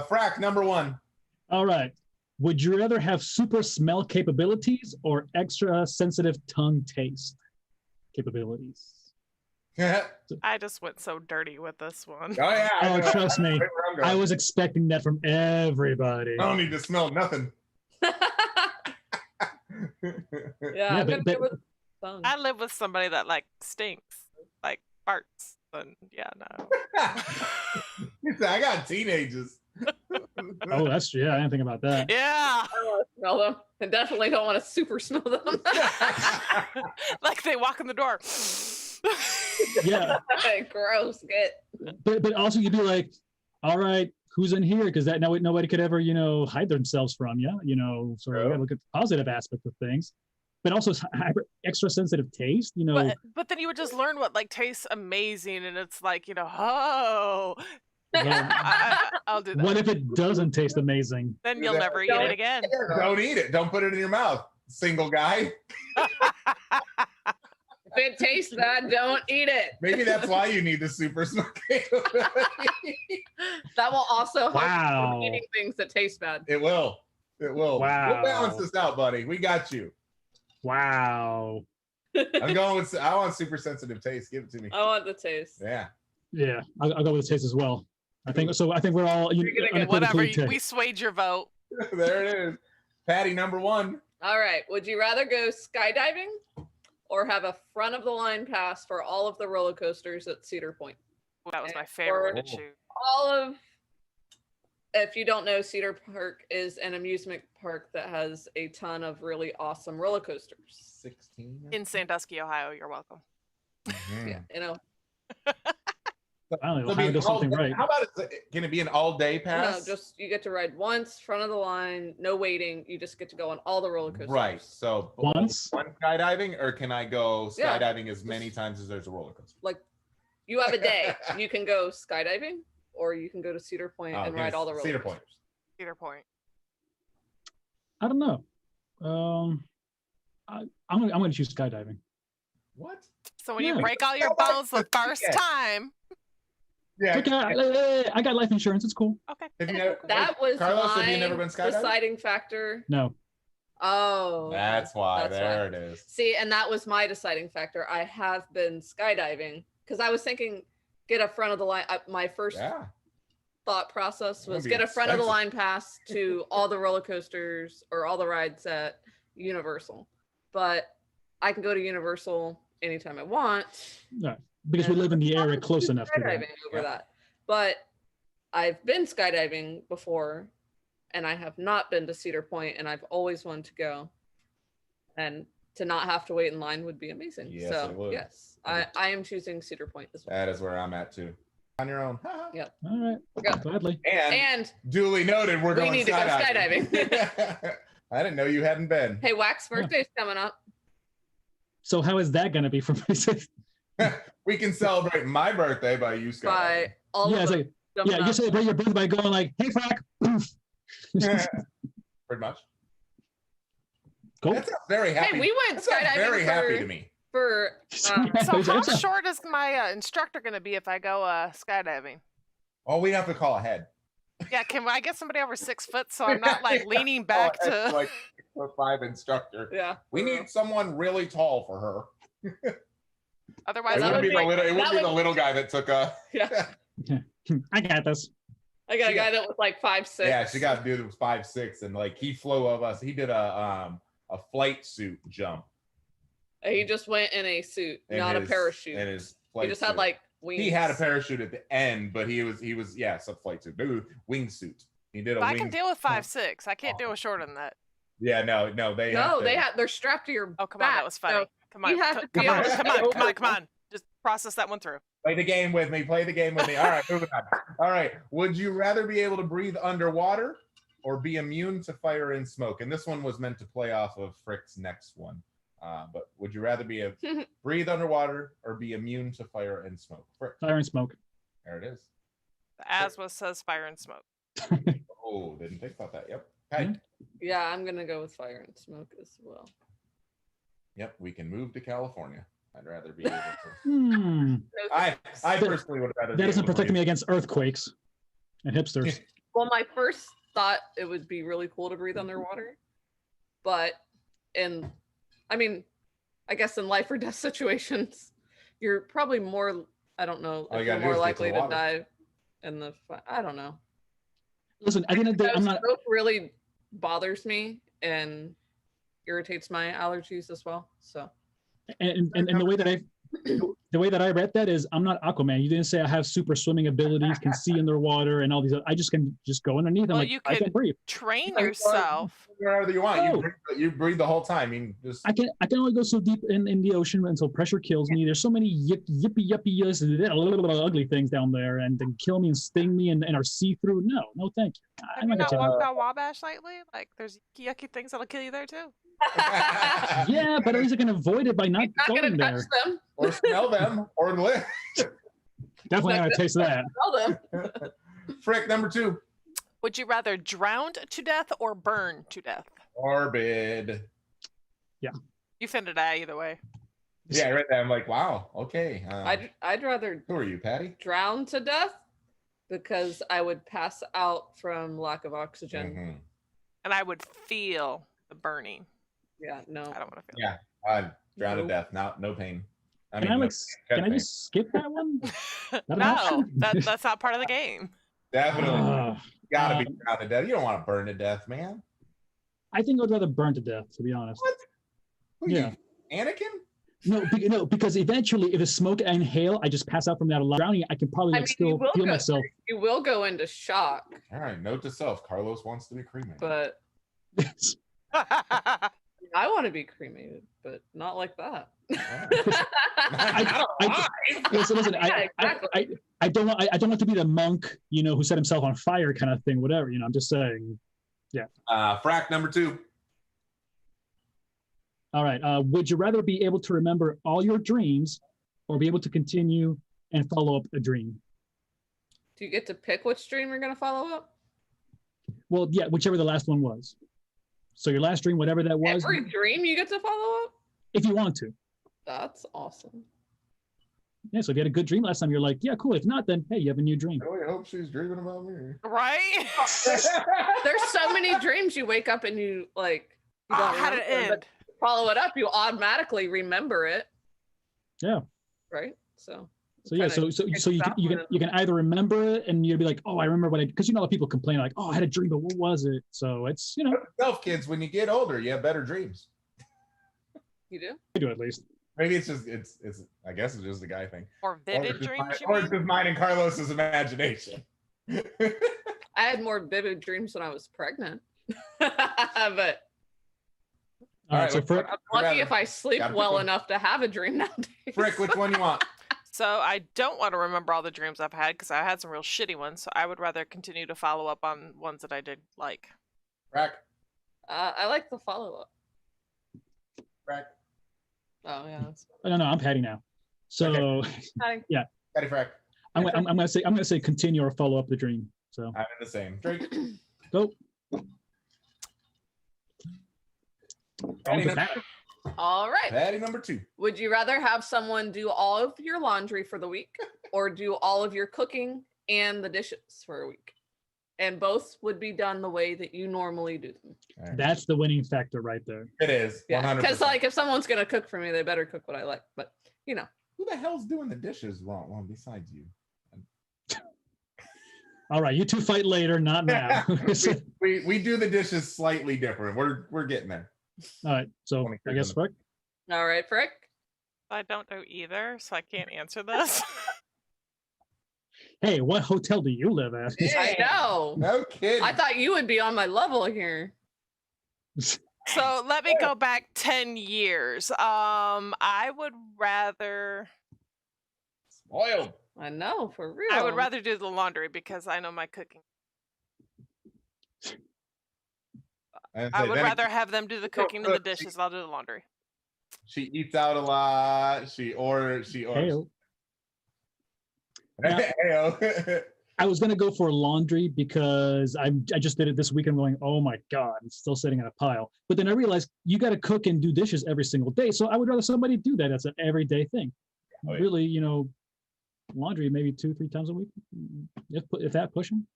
Frack, number 1. All right. Would you rather have super smell capabilities or extra sensitive tongue taste capabilities? I just went so dirty with this one. Oh yeah. Oh, trust me. I was expecting that from everybody. I don't need to smell nothing. Yeah, I live with somebody that like stinks, like farts. And yeah, no. I got teenagers. Oh, I didn't think about that. Yeah. I don't want to smell them. I definitely don't want to super smell them. Like they walk in the door. Yeah. Gross. Get. But also you'd be like, all right, who's in here? Because that nobody could ever, hide themselves from you. So you gotta look at the positive aspect of things. But also extra sensitive taste, But then you would just learn what like tastes amazing, and it's like, oh. Well, I'll do that. What if it doesn't taste amazing? Then you'll never eat it again. Don't eat it. Don't put it in your mouth. Single guy. If it tastes bad, don't eat it. Maybe that's why you need the super smoke. That will also help Wow. you eating things that taste bad. It will. Wow. We'll balance this out, buddy. We got you. Wow. I want super sensitive taste. Give it to me. I want the taste. Yeah. Yeah, I'll go with the taste as well. I think so. I think we're all whatever. We swayed your vote. There it is. Patty, number 1. All right. Would you rather go skydiving or have a front of the line pass for all of the roller coasters at Cedar Point? That was my favorite one to choose. If you don't know, Cedar Park is an amusement park that has a ton of really awesome roller coasters. 16 in Sandusky, Ohio. You're welcome. Mm-hmm. Yeah, Ohio does something right. How about it's going to be an all-day pass? No, just you get to ride once, front of the line, no waiting. You just get to go on all the roller coasters. Right. So once one skydiving, or can I go skydiving as many times as there's a roller coaster? Like, you have a day. You can go skydiving, or you can go to Cedar Point and ride all the roller Cedar coasters. Cedar Point. I don't know. I'm gonna choose skydiving. What? So when you break all your bones the first time. Yeah. Okay, I got life insurance. It's cool. Okay. That was Carlos, have you my never been skydiving? deciding factor. No. Oh. That's why. That's there why. it is. See, and that was my deciding factor. I have been skydiving because I was thinking get a front of the line. My first thought process was get a front of the line pass to all the roller coasters or all the rides at Universal. But I can go to Universal anytime I want. No, because we live in the area close enough to skydiving over that. But I've been skydiving before, and I have not been to Cedar Point, and I've always wanted to go. And to not have to wait in line would be amazing. Yes, so it would. yes, I am choosing Cedar Point as well. That is where I'm at too. On your own. Yep. All right. Yep. Gladly. And duly noted, we need to go skydiving. I didn't know you hadn't been. Hey, Wack's birthday's coming up. So how is that going to be for my We can celebrate my birthday by you skydiving. By all it's like, you celebrate your birthday by going like, hey, Frack. Pretty much. Cool. That's very happy. Hey, we went skydiving. Very happy to me. So how short is my instructor going to be if I go skydiving? Oh, we have to call ahead. Yeah, can I get somebody over 6 foot so I'm not like leaning back to like 6'5" instructor? Yeah. We need someone really tall for her. Otherwise, it wouldn't be the little guy that took a. Yeah. I got this. I got a guy that was like 5'6". Yeah, she got a dude that was 5'6", and like he flew of us. He did a flight suit jump. He just went in a suit, not a parachute. And his he just had like wings. He had a parachute at the end, but he was some flight suit, wingsuit. He did a. I can deal with 5'6". I can't deal with shorter than that. Yeah, no, they're strapped to your. Oh, come back, on, that was funny. So come on. Come on. Just process that one through. Play the game with me. All right, moving on. All right. Would you rather be able to breathe underwater or be immune to fire and smoke? And this one was meant to play off of Frick's next one. But would you rather be breathe underwater or be immune to fire and smoke? Frick. Fire and smoke. There it is. The ASWA says fire and smoke. Oh, didn't think about that. Yep. Okay. Yeah, I'm gonna go with fire and smoke as well. Yep, we can move to California. I'd rather be able to. I personally would rather. That doesn't protect me against earthquakes and hipsters. Well, my first thought it would be really cool to breathe underwater, but I guess in life or death situations, you're probably more. I don't know. You're more likely to die in the. I don't know. Listen, I think I'm not. Smoke really bothers me and irritates my allergies as well. So. And the way that I read that is I'm not Aquaman. You didn't say I have super swimming abilities, can see underwater, and all these. I just can go underneath. Well, I can breathe. Train yourself. Wherever you want. Oh. You breathe the whole time. I can only go so deep in the ocean until pressure kills me. There's so many yippee ugly things down there, and then kill me and sting me and are see through. No, thank you. Have you not walked on Wabash lately? Like there's yucky things that'll kill you there too. Yeah, but at least I can avoid it by not going there. Touch them. Or smell them or live. Definitely not taste that. Smell them. Frick, number 2. Would you rather drown to death or burn to death? Morbid. Yeah. You finna die either way. Yeah, right there. I'm like, wow, okay. I'd rather. Who are you, Patty? Drown to death because I would pass out from lack of oxygen. Mm-hmm. And I would feel the burning. Yeah, no. I don't want to feel. Yeah, I'd drown to death. No pain. Can I just skip that one? No, that's not part of the game. Definitely. Gotta be drowned to death. You don't want to burn to death, man. I think I'd rather burn to death, to be honest. What? Yeah. Anakin? No, because eventually, if it's smoke I inhale, I just pass out from that. Drowning, I can probably still feel myself. You will go into shock. All right, note to self: Carlos wants to be cremated. But I want to be cremated, but not like that. Listen. I don't want to be the monk, who set himself on fire, kind of thing. Whatever, I'm just saying. Yeah. Frack number 2. All right. Would you rather be able to remember all your dreams, or be able to continue and follow up a dream? Do you get to pick which dream you're going to follow up? Well, yeah, whichever the last one was. So your last dream, whatever that was. Every dream you get to follow up? If you want to. That's awesome. Yeah, so if you had a good dream last time, you're like, yeah, cool. If not, then hey, you have a new dream. Oh, I hope she's dreaming about me. Right? There's so many dreams you wake up and you like you don't How did it remember, end? but follow it up, you automatically remember it. Yeah. Right? So yeah, so you can either remember it and you'll be like, oh, I remember what I, because you know how people complain like, oh, I had a dream, but what was it? So it's, you know. Self kids, when you get older, you have better dreams. You do? I do at least. Maybe it's just it's I guess it's just a guy thing. Or vivid dreams, you or mean? it's just mine and Carlos's imagination. I had more vivid dreams when I was pregnant. But All right, so Frick, I'm lucky if I sleep well enough to have a dream nowadays. Frick, which one you want? So I don't want to remember all the dreams I've had because I had some real shitty ones. So I would rather continue to follow up on ones that I did like. Frack. I like the follow up. Frack. Oh yeah. That's... No, I'm Patty now. So Okay. Hi. Yeah. Patty Frack. I'm gonna say continue or follow up the dream. So I'm in the same. Drake. go. Patty number, All right. Patty number 2. Would you rather have someone do all of your laundry for the week or do all of your cooking and the dishes for a week? And both would be done the way that you normally do them. Right. That's the winning factor right there. It is. 100%. Yeah, because like if someone's gonna cook for me, they better cook what I like. But you know, who the hell's doing the dishes wrong besides you? All right, you two fight later, not now. we do the dishes slightly different. We're getting there. All right, so I guess Frick. all right, Frick. I don't know either, so I can't answer this. Hey, what hotel do you live at? I know. No kidding. I thought you would be on my level here. So let me go back 10 years. I would rather. Spoiled. I know, for real. I would rather do the laundry because I know my cooking. I would rather have them do the cooking and the dishes. I'll do the laundry. She eats out a lot. She orders. Hey-o. Hey-o. I was gonna go for laundry because I just did it this week. I'm going, oh my god, it's still sitting in a pile. But then I realized you got to cook and do dishes every single day. So I would rather somebody do that. That's an everyday thing. Oh, yeah. Really, you know, laundry maybe 2-3 times a week, if that pushing.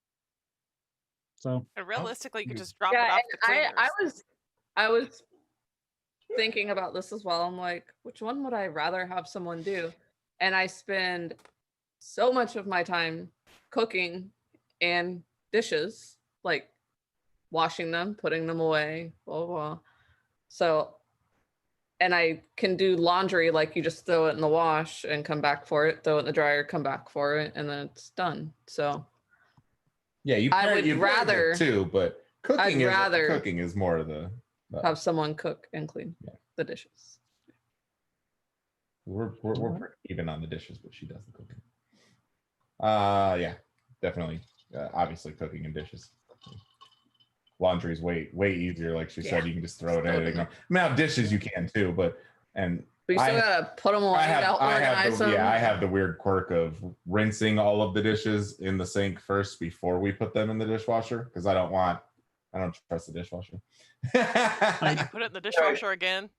So and realistically, you could just drop it off the cleaners. I was thinking about this as well. I'm like, which one would I rather have someone do? And I spend so much of my time cooking and dishes, like washing them, putting them away, blah, blah, blah. So, and I can do laundry, like you just throw it in the wash and come back for it, throw it in the dryer, come back for it, and then it's done. So yeah, I would rather too, but cooking is more of the have someone cook and clean the dishes. We're pretty even on the dishes, but she does the cooking. Yeah, definitely. Obviously, cooking and dishes. Laundry is way easier. Like she said, you can just throw it in. I mean, now dishes you can too, but you still gotta put them away. I have the weird quirk of rinsing all of the dishes in the sink first before we put them in the dishwasher because I don't trust the dishwasher. I put it in the dishwasher again.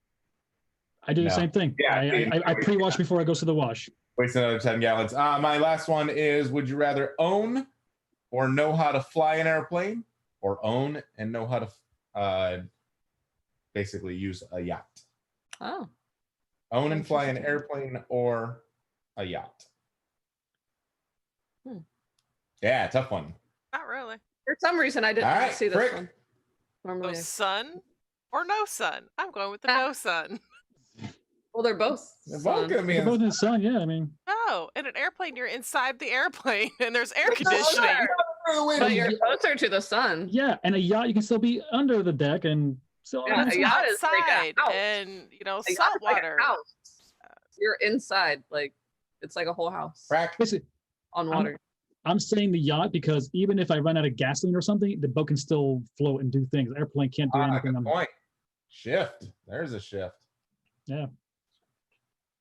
I do the same thing. Yeah, I pre-wash before it goes to the wash. Waste another 10 gallons. My last one is: would you rather own or know how to fly an airplane, or own and know how to basically use a yacht? Oh. Own and fly an airplane or a yacht. Yeah, tough one. Not really. For some reason, I didn't see this Frick. one. Normally, No sun or no sun? I'm going with the no sun. well, they're both. They're both gonna be They're both in the sun, yeah. I mean, No, in an airplane, you're inside the airplane and there's air conditioning. But you're closer to the sun. yeah, and a yacht you can still be under the deck and still Yeah, It's a yacht is like a outside house. and A yacht is salt like a water. house. You're inside, like it's like a whole house Frack. basically, on water. I'm saying the yacht because even if I run out of gasoline or something, the boat can still float and do things. The airplane can't do anything. Good point. Shift. There's a shift. Yeah.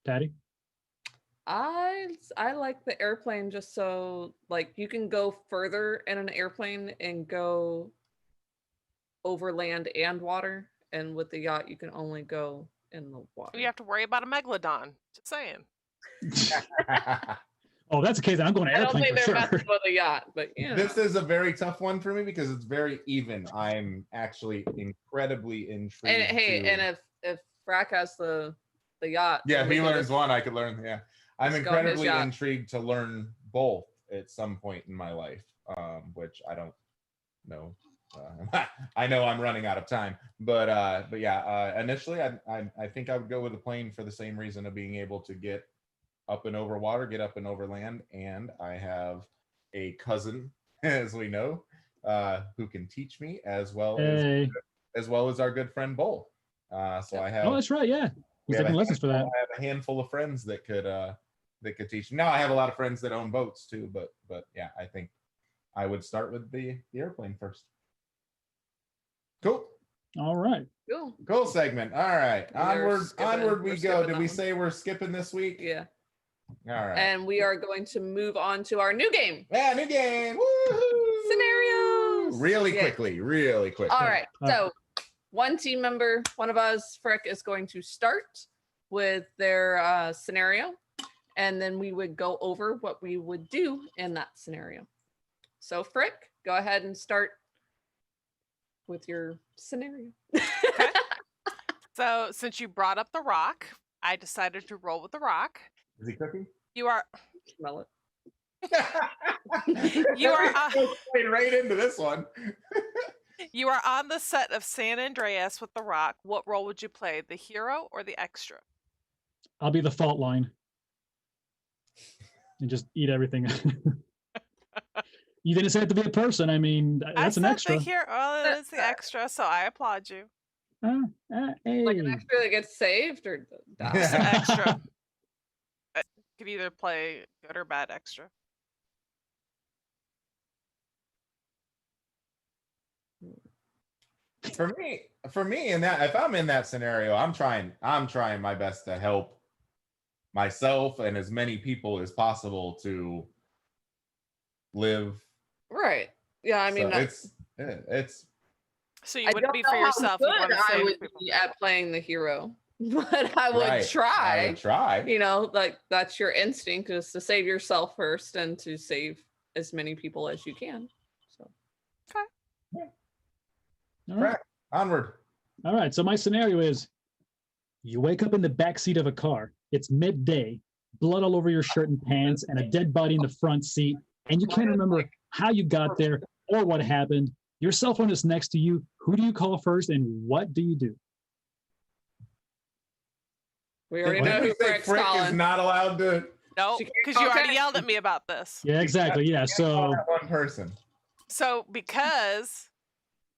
Patty? I like the airplane just so like you can go further in an airplane and go over land and water, and with the yacht you can only go in the water. You have to worry about a megalodon. Just saying. Oh, that's the case. I'm going to I don't airplane think for they're sure. messing with a yacht, but yeah. This is a very tough one for me because it's very even. I'm actually incredibly intrigued. And hey, and if Frack has the yacht, yeah, then if we he can learns just- one, I could learn. Yeah, I'm Let's go on his incredibly yacht. intrigued to learn both at some point in my life, which I don't know. I know I'm running out of time, but yeah. Initially, I think I would go with a plane for the same reason of being able to get up and over water, get up and over land, and I have a cousin, as we know, who can teach me as well as our good friend Bull. So I have. Oh, that's right. Yeah, he's taking lessons for that. I have a handful of friends that could teach. Now I have a lot of friends that own boats too, but yeah, I think I would start with the airplane first. Cool. All right. Cool segment. All right. Onward we go. Did we one. say we're skipping this week? Yeah. All right. And we are going to move on to our new game. Yeah, new game. Woohoo! Scenarios. Really Yeah. quickly. All right. So one team member, one of us, Frick, is going to start with their scenario. And then we would go over what we would do in that scenario. So Frick, go ahead and start with your scenario. Okay. So since you brought up the rock, I decided to roll with the rock. Is he cooking? You are Smell it. You are playing right into this one. you are on the set of San Andreas with the rock. What role would you play, the hero or the extra? I'll be the fault line and just eat everything. You didn't say it to be a person. I mean, that's an extra. The hero. Well, it is the extra, so I applaud you. Hey. Like an extra that gets saved or dies. It's an extra. Could either play good or bad extra. For me, in that, if I'm in that scenario, I'm trying my best to help myself and as many people as possible to live. Right. Yeah, I mean, so it's. So you I wouldn't don't be know for how yourself. You good want to I save would people. be at playing the hero, but I would right. try. I would try. You know, like that's your instinct, is to save yourself first and to save as many people as you can. So All right. Onward. All right. So my scenario is you wake up in the back seat of a car. It's midday, blood all over your shirt and pants, and a dead body in the front seat. And you can't remember how you got there or what happened. Your cell phone is next to you. Who do you call first and what do you do? we already Did know we who say Frick's Frick is calling. not allowed to. No, She can't because you call already Ken. yelled at me about this. Yeah, exactly. Yeah. So That one person. So because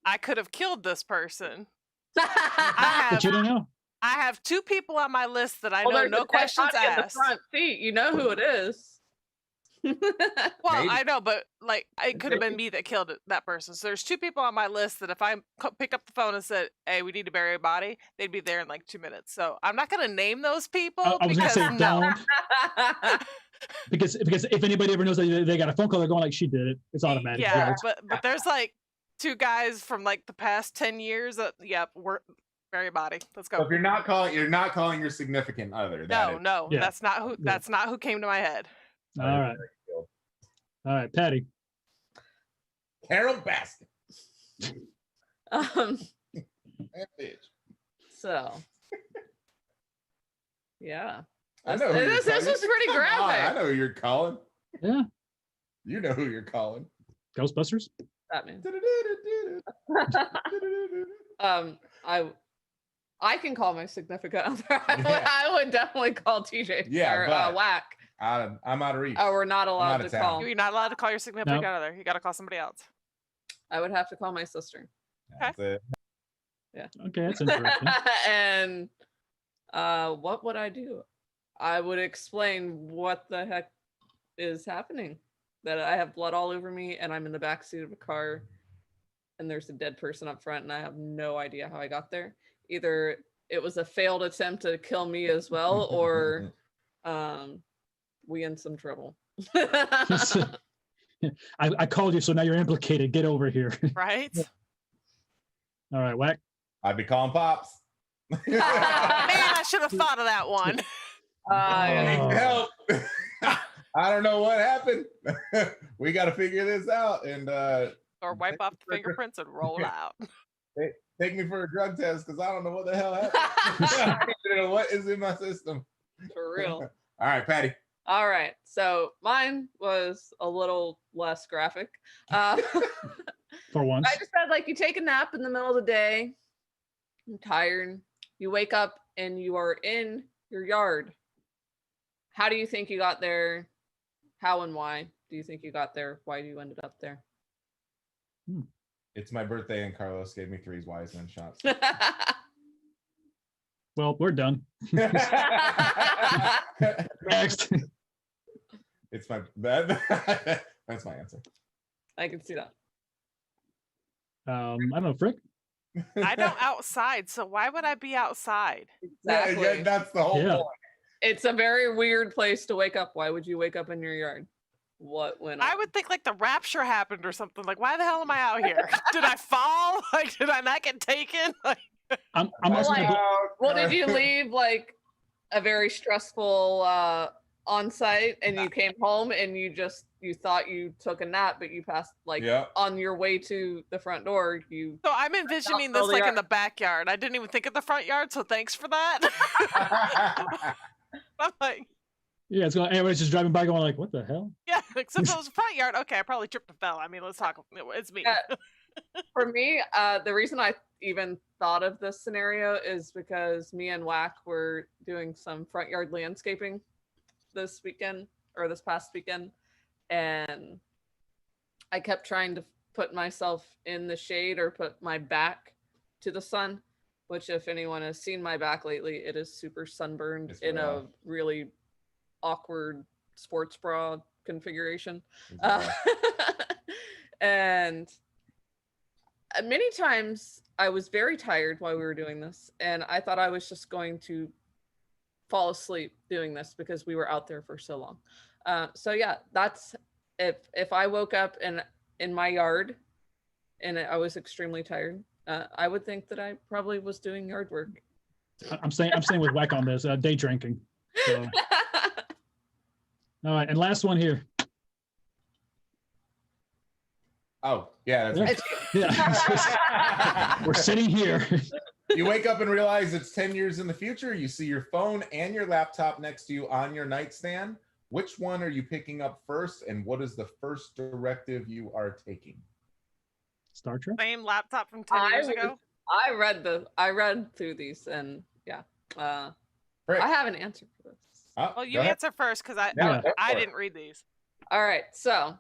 I could have killed this person, but you don't know. I have two people on my list that I Well, know there's a no dead questions body in the asked. front seat. You know who it is. Well, Maybe. I know, but like it could have been me that killed that person. So there's two people on my list that if I pick up the phone and said, "Hey, we need to bury a body," they'd be there in like 2 minutes. So I'm not going to name those people I was because gonna say no. don't, because if anybody ever knows that they got a phone call, they're going like she did it. It's automatic. Yeah, Right? but there's like two guys from like the past 10 years that we're bury a body. Let's So go. if you're not calling your significant other. No, Yeah. that's not who came to my head. All right. All right, Patty. Carol Baskin. That bitch. So yeah. I know. who you're This calling. was pretty Come on, graphic. I know who you're calling. Yeah. You know who you're calling. Ghostbusters. Batman. I can call my significant other. I would definitely call TJ or but Wack. I'm out of reach. Oh, we're not allowed out to of town. call. You're not allowed to call your significant No. other. You got to call somebody else. I would have to call my sister. That's it. Okay, that's interesting. And what would I do? I would explain what the heck is happening. That I have blood all over me and I'm in the back seat of a car and there's a dead person up front and I have no idea how I got there. Either it was a failed attempt to kill me as well, or we in some trouble. I called you, so now you're implicated. Get over here. Right? All right, Wack. I'd be calling Pops. Man, I should have thought of that one. Need help. I don't know what happened. We got to figure this out. And Or wipe off the fingerprints and roll out. take me for a drug test because I don't know what the hell happened. I don't know what is in my system. For real. All right, Patty. All right. So mine was a little less graphic. For once. I just said, like, you take a nap in the middle of the day. I'm tired. You wake up and you are in your yard. How do you think you got there? How and why do you think you got there? Why you ended up there? It's my birthday and Carlos gave me 3 wise men shots. Well, we're done. Next. It's my that's my answer. I can see that. I don't know, Frick. I don't outside, so why would I be outside? Exactly. Yeah, that's the whole point. It's a very weird place to wake up. Why would you wake up in your yard? What went on? I would think like the rapture happened or something. Like, why the hell am I out here? Did I fall? Like, did I not get taken? Like, I'm also like, well, did you leave like a very stressful on site and you came home and you thought you took a nap, but you passed like on your way to the front door. So I'm envisioning this like in the backyard. I didn't even think of the front yard, so thanks for that. I'm like, yeah, it's going. Everybody's just driving by, going like, "What the hell?" Yeah, except if it was a front yard. Okay, I probably tripped and fell. I mean, let's talk. It's me. For me, the reason I even thought of this scenario is because me and Wack were doing some front yard landscaping this weekend or this past weekend, and I kept trying to put myself in the shade or put my back to the sun, which if anyone has seen my back lately, it is super sunburned in a really awkward sports bra configuration. And many times I was very tired while we were doing this, and I thought I was just going to fall asleep doing this because we were out there for so long. So yeah, that's if I woke up in my yard and I was extremely tired, I would think that I probably was doing yard work. I'm saying with Wack on this, day drinking. So. All right, and last one here. Oh, yeah. That's yeah. We're sitting here. You wake up and realize it's 10 years in the future. You see your phone and your laptop next to you on your nightstand. Which one are you picking up first, and what is the first directive you are taking? Star Trek? Same laptop from 10 years ago? I read through these, and yeah. I have an answer for this. Well, you answer first because I didn't read these. All right, so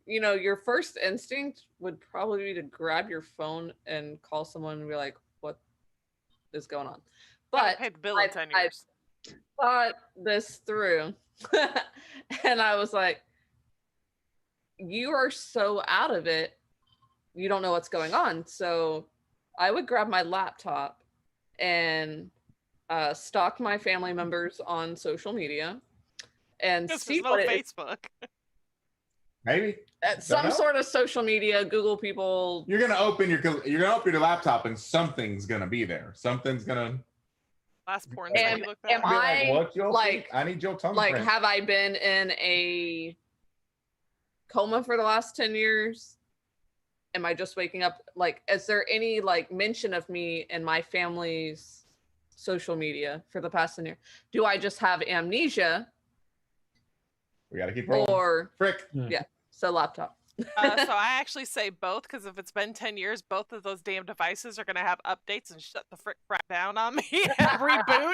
your first instinct would probably be to grab your phone and call someone and be like, "What is going on?" But I paid the bill in 10 years. I thought this through, and I was like, "You are so out of it, you don't know what's going on." So I would grab my laptop and stalk my family members on social media and see what Facebook. Maybe some sort of social media. Google people. You're gonna open your laptop and something's gonna be there. Something's gonna. Last porn. And am I like? I need your tongue. Like, have I been in a coma for the last 10 years? Am I just waking up? Like, is there any like mention of me in my family's social media for the past 10 years? Do I just have amnesia? We gotta keep rolling. Or Frick. Yeah. So laptop. So I actually say both, because if it's been 10 years, both of those damn devices are going to have updates and shut the frick down on me and reboot.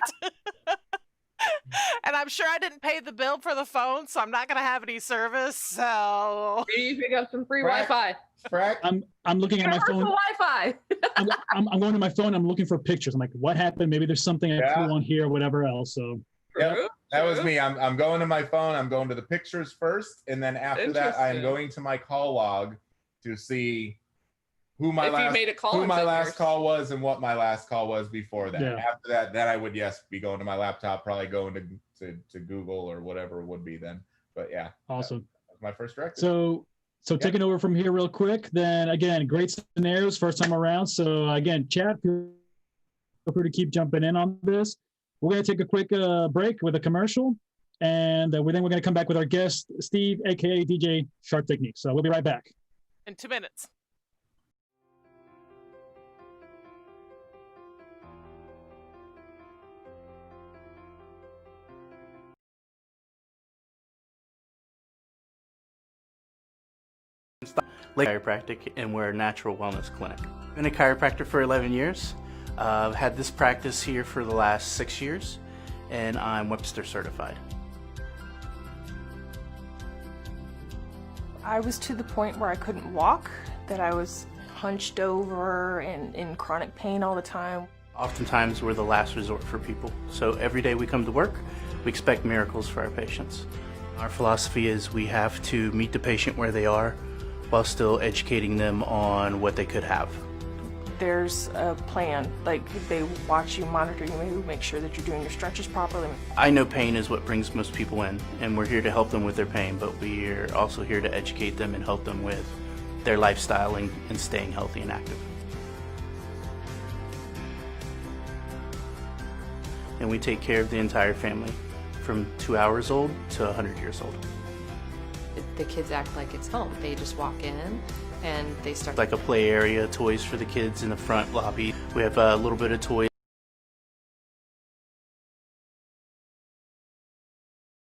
And I'm sure I didn't pay the bill for the phone, so I'm not going to have any service. So maybe you pick up some free Wi-Fi. Frack. I'm looking at my phone. Wi-Fi. I'm going to my phone. I'm looking for pictures. I'm like, what happened? Maybe there's something I threw on here, or whatever else. So. Yep, that was me. I'm going to my phone. I'm going to the pictures first, and then after that, I'm going to my call log to see who my last call was and what my last call was before that. Yeah. After that, then I would be going to my laptop, probably going to Google or whatever it would be then. But yeah, awesome. That's my first directive. So So taking over from here real quick, then again, great scenarios first time around. So again, chat, feel free to keep jumping in on this. We're going to take a quick break with a commercial, and then we're going to come back with our guest, Steve, aka DJ Shard Teknique. So we'll be right back. In 2 minutes. Chiropractic, and we're a natural wellness clinic. I've been a chiropractor for 11 years. I've had this practice here for the last 6 years, and I'm Webster certified. I was to the point where I couldn't walk, that I was hunched over and in chronic pain all the time. Oftentimes we're the last resort for people, so every day we come to work, we expect miracles for our patients. Our philosophy is we have to meet the patient where they are while still educating them on what they could have. There's a plan, like they watch you, monitor you, maybe make sure that you're doing your stretches properly. I know pain is what brings most people in, and we're here to help them with their pain, but we're also here to educate them and help them with their lifestyle and staying healthy and active. And we take care of the entire family, from 2 hours old to 100 years old. The kids act like it's home. They just walk in and they start. Like a play area, toys for the kids in the front lobby. We have a little bit of toys.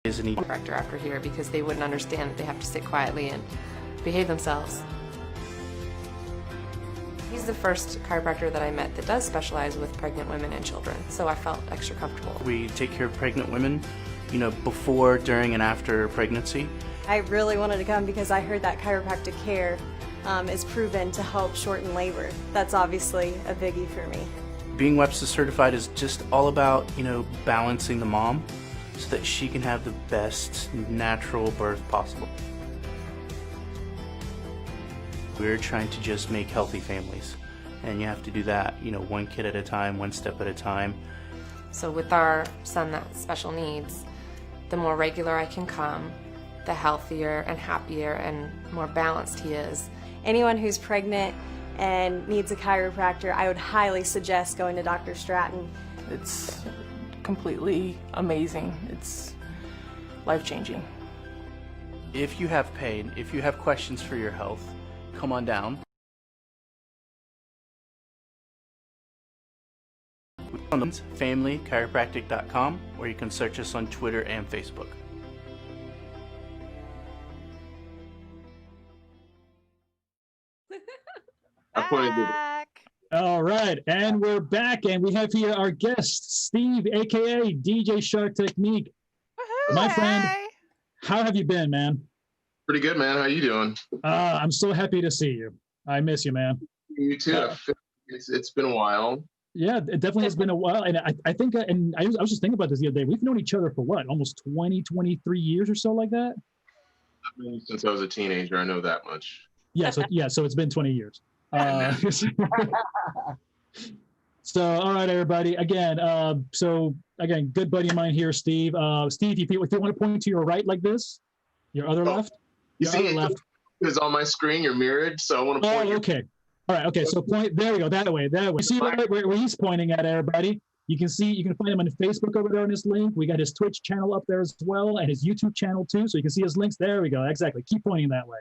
Chiropractor after here because they wouldn't understand that they have to sit quietly and behave themselves. He's the first chiropractor that I met that does specialize with pregnant women and children, so I felt extra comfortable. We take care of pregnant women, before, during, and after pregnancy. I really wanted to come because I heard that chiropractic care is proven to help shorten labor. That's obviously a biggie for me. Being Webster certified is just all about, balancing the mom so that she can have the best natural birth possible. We're trying to just make healthy families, and you have to do that, one kid at a time, one step at a time. So with our son that special needs, the more regular I can come, the healthier and happier and more balanced he is. Anyone who's pregnant and needs a chiropractor, I would highly suggest going to Dr. Stratton. It's completely amazing. It's life-changing. If you have pain, if you have questions for your health, come on down. FamilyChiropractic.com, or you can search us on Twitter and Facebook. Back. All right, and we're back, and we have here our guest, Steve, aka DJ Shard Teknique. Woohoo, My friend. hey. How have you been, man? Pretty good, man. How you doing? I'm so happy to see you. I miss you, man. You too. It's been a while. Yeah, it definitely has been a while. And I think, and I was just thinking about this the other day. We've known each other for what, almost 20, 23 years or so like that? Since I was a teenager, I know that much. Yeah, so it's been 20 years. So, all right, everybody. Again, good buddy of mine here, Steve. Steve, if you want to point to your right like this, your other left. You Your see, other left. it's on my screen. You're mirrored, so I want to point. Oh, okay. All right. Okay. So point. There we go. That way. You see where he's pointing at, everybody. You can find him on Facebook over there on his link. We got his Twitch channel up there as well, and his YouTube channel too. So you can see his links. There we go. Exactly. Keep pointing that way.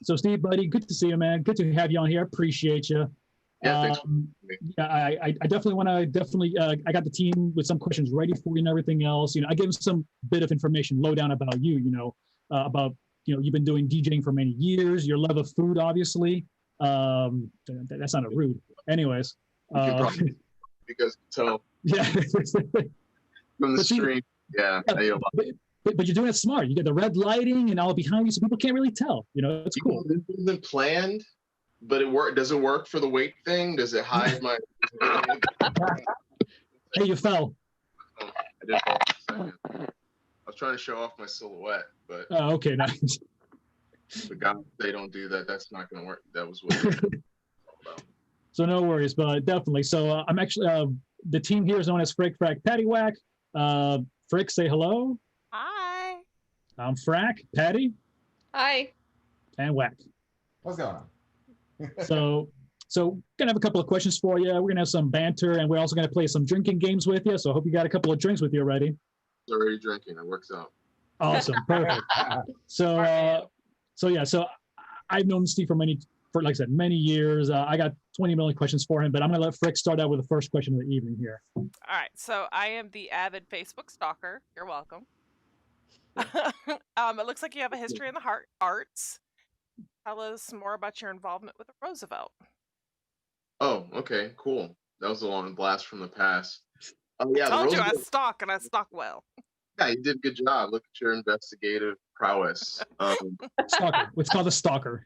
So Steve, buddy, good to see you, man. Good to have you on here. Appreciate you. Yeah, I definitely want to I got the team with some questions ready for you and everything else. I gave them some bit of information, lowdown about you. About you've been doing DJing for many years. Your love of food, obviously. That's not a rude. Anyways. Because so. Yeah. From the stream. Yeah. But you're doing it smart. You get the red lighting and all behind you, so people can't really tell. It's cool. This isn't planned, but it work. Does it work for the weight thing? Does it hide my? Hey, you fell. I did fall for a second. I was trying to show off my silhouette, but. Oh, okay, nice. The guys, they don't do that. That's not going to work. That was what it was all about. So no worries, but definitely. So I'm actually the team here is known as Frack Paddy Wack. Frick, say hello. Hi. I'm Frack Paddy. Hi. And Wack. What's going on? So gonna have a couple of questions for you. We're gonna have some banter, and we're also gonna play some drinking games with you. So I hope you got a couple of drinks with you already. Already drinking. It works out. Awesome, perfect. So I've known Steve for like I said, many years. I got 20 million questions for him, but I'm gonna let Frick start out with the first question of the evening here. All right, so I am the avid Facebook stalker. You're welcome. It looks like you have a history in the arts. Tell us more about your involvement with Roosevelt. Oh, okay, cool. That was a long blast from the past. Yeah, I told you I Roosevelt. stalk, and I stalk well. Yeah, you did a good job. Look at your investigative prowess. Stalker. It's called a stalker.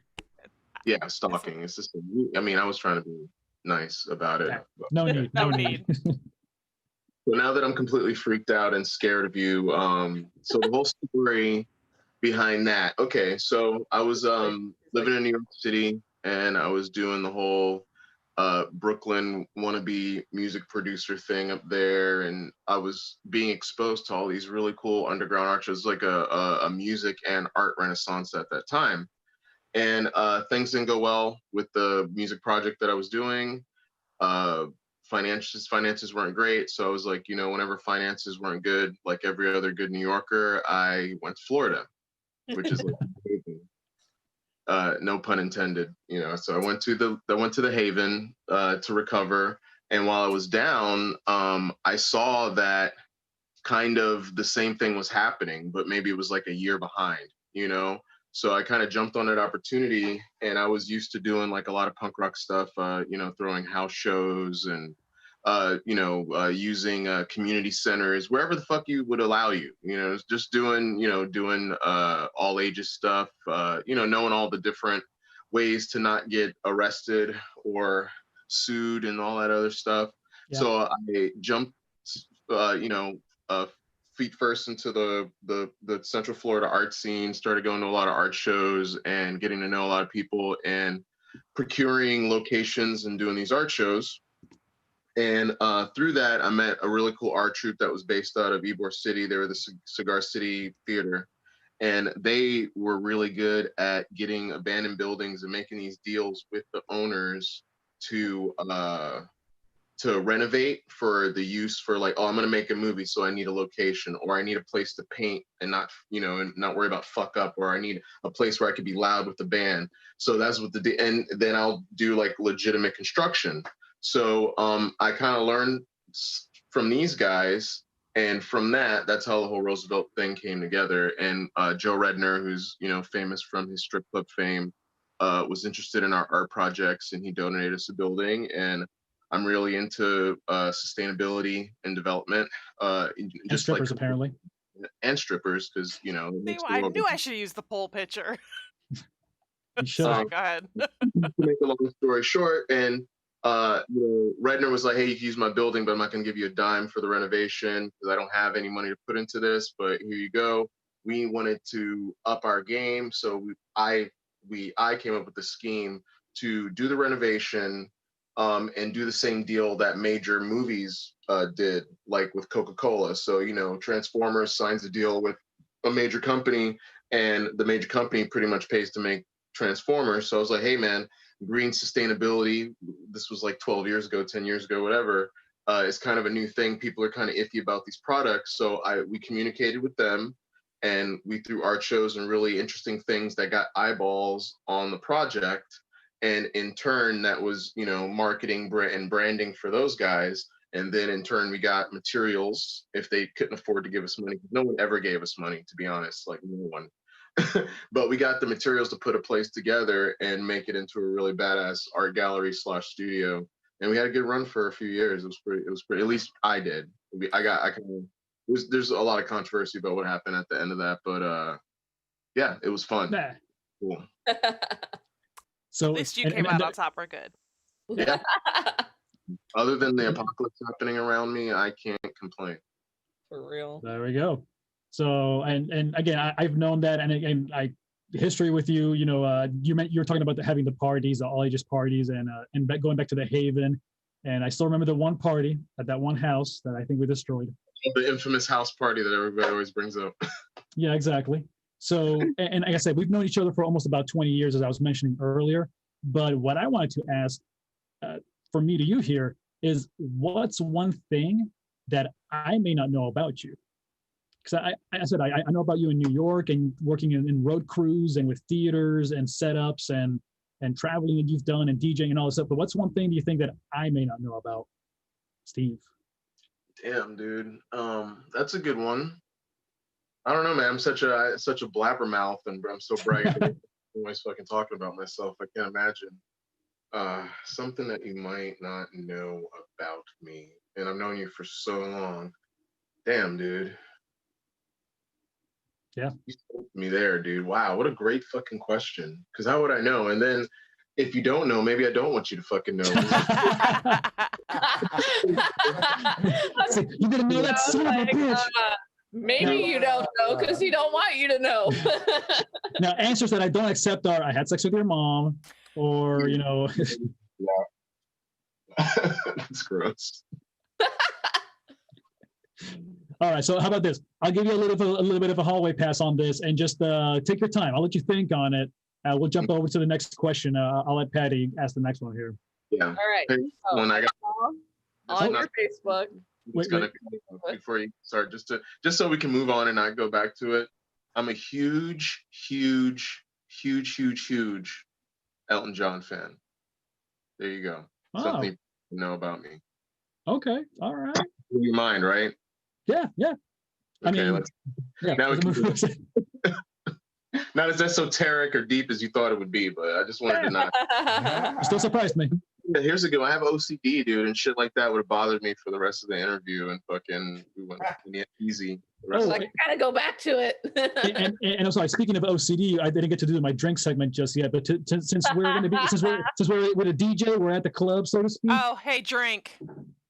Yeah, stalking. It's just. I mean, I was trying to be nice about it. Yeah. No need. No need. So now that I'm completely freaked out and scared of you, so the whole story behind that. Okay, so I was living in New York City, and I was doing the whole Brooklyn wannabe music producer thing up there, and I was being exposed to all these really cool underground art shows, like a music and art renaissance at that time. And things didn't go well with the music project that I was doing. Finances weren't great, so I was like, whenever finances weren't good, like every other good New Yorker, I went to Florida, which is like no pun intended, So I went to the Haven to recover, and while I was down, I saw that kind of the same thing was happening, but maybe it was like a year behind, So I kind of jumped on that opportunity, and I was used to doing like a lot of punk rock stuff, throwing house shows and using community centers, wherever the fuck you would allow you, just doing all ages stuff, knowing all the different ways to not get arrested or sued and all that other stuff. Yeah. So I jumped, feet first into the Central Florida art scene, started going to a lot of art shows and getting to know a lot of people and procuring locations and doing these art shows. And through that, I met a really cool art troupe that was based out of Ybor City. They were the Cigar City Theater. And they were really good at getting abandoned buildings and making these deals with the owners to renovate for the use for like, I'm going to make a movie, so I need a location, or I need a place to paint and not worry about fuck up, or I need a place where I could be loud with the band. So that's what and then I'll do like legitimate construction. So I kind of learned from these guys, and from that's how the whole Roosevelt thing came together. And Joe Redner, who's famous from his strip club fame, was interested in our art projects, and he donated us a building. And I'm really into sustainability and development. And strippers, like, apparently. And strippers, because I knew I should use the poll picture. Sorry, go ahead. To make a long story short, and Redner was like, hey, you can use my building, but I'm not going to give you a dime for the renovation because I don't have any money to put into this, but here you go. We wanted to up our game, so I came up with the scheme to do the renovation and do the same deal that major movies did, like with Coca-Cola. So, Transformers signs a deal with a major company, and the major company pretty much pays to make Transformers. So I was like, hey, man, green sustainability, this was like 12 years ago, 10 years ago, whatever, is kind of a new thing. People are kind of iffy about these products. So we communicated with them, and we threw art shows and really interesting things that got eyeballs on the project. And in turn, that was, marketing and branding for those guys. And then in turn, we got materials if they couldn't afford to give us money. No one ever gave us money, to be honest, like no one. But we got the materials to put a place together and make it into a really badass art gallery / studio. And we had a good run for a few years. It was pretty, at least I did. There's a lot of controversy about what happened at the end of that, but yeah, it was fun. Nah. Cool. So at least you came out on top. We're good. Yeah. Other than the apocalypse happening around me, I can't complain. For real. There we go. So and again, I've known that, and history with you. You were talking about having the parties, the all ages parties, and going back to the Haven, and I still remember the one party at that one house that I think we destroyed. The infamous house party that everybody always brings up. Yeah, exactly. So, and like I said, we've known each other for almost about 20 years, as I was mentioning earlier. But what I wanted to ask for me to you here is, what's one thing that I may not know about you? Because I said, I know about you in New York and working in road crews and with theaters and setups and traveling that you've done and DJing and all this stuff. But what's one thing do you think that I may not know about Steve? Damn, dude. That's a good one. I don't know, man. I'm such a blabbermouth, and I'm so bright. I'm always fucking talking about myself. I can't imagine. Something that you might not know about me, and I've known you for so long. Damn, dude. Yeah. You spoke to me there, dude. Wow, what a great fucking question. Because how would I know? And then if you don't know, maybe I don't want you to fucking know. You didn't know that son of a bitch. Maybe you don't know because he don't want you to know. Now, answers that I don't accept are, I had sex with your mom, or, you know. Yeah. That's gross. All right, so how about this? I'll give you a little bit of a hallway pass on this, and just take your time. I'll let you think on it. We'll jump over to the next question. I'll let Patty ask the next one here. Yeah. All right. When I got on your Facebook. It's gonna be before you start, just so we can move on and not go back to it. I'm a huge Elton John fan. There you go. Oh. Something you know about me. Okay. All right. You mind, right? Yeah. Okay, I mean, now we can not as esoteric or deep as you thought it would be, but I just wanted to not. Still surprised me. Yeah, here's a good one. I have OCD, dude, and shit like that would have bothered me for the rest of the interview, and fucking we went easy. I gotta go back to it. and I'm sorry. Speaking of OCD, I didn't get to do my drink segment just yet. But since we're going to be since we're with a DJ, we're at the club, so to speak. Oh, hey, drink.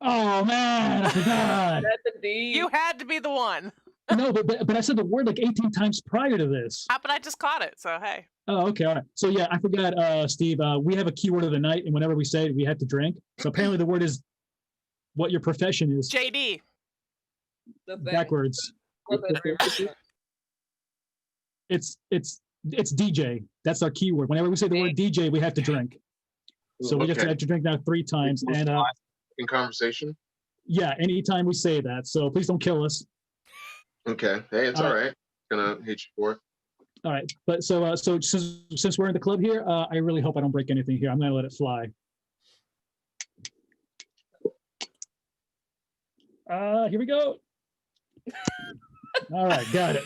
Oh man, I forgot. You had to be the one. No, but I said the word like 18 times prior to this. But I just caught it, so hey. Oh, okay, all right. So yeah, I forgot, Steve. We have a keyword of the night, and whenever we say it, we have to drink. So apparently, the word is what your profession is. JD. Backwards. It's DJ. That's our keyword. Whenever we say the word DJ, we have to drink. So we just have to drink now 3 times. And in conversation. Yeah, anytime we say that. So please don't kill us. Okay. Hey, it's all right. Gonna hate you for it. All right, but so since we're in the club here, I really hope I don't break anything here. I'm gonna let it fly. Here we go. All right, got it.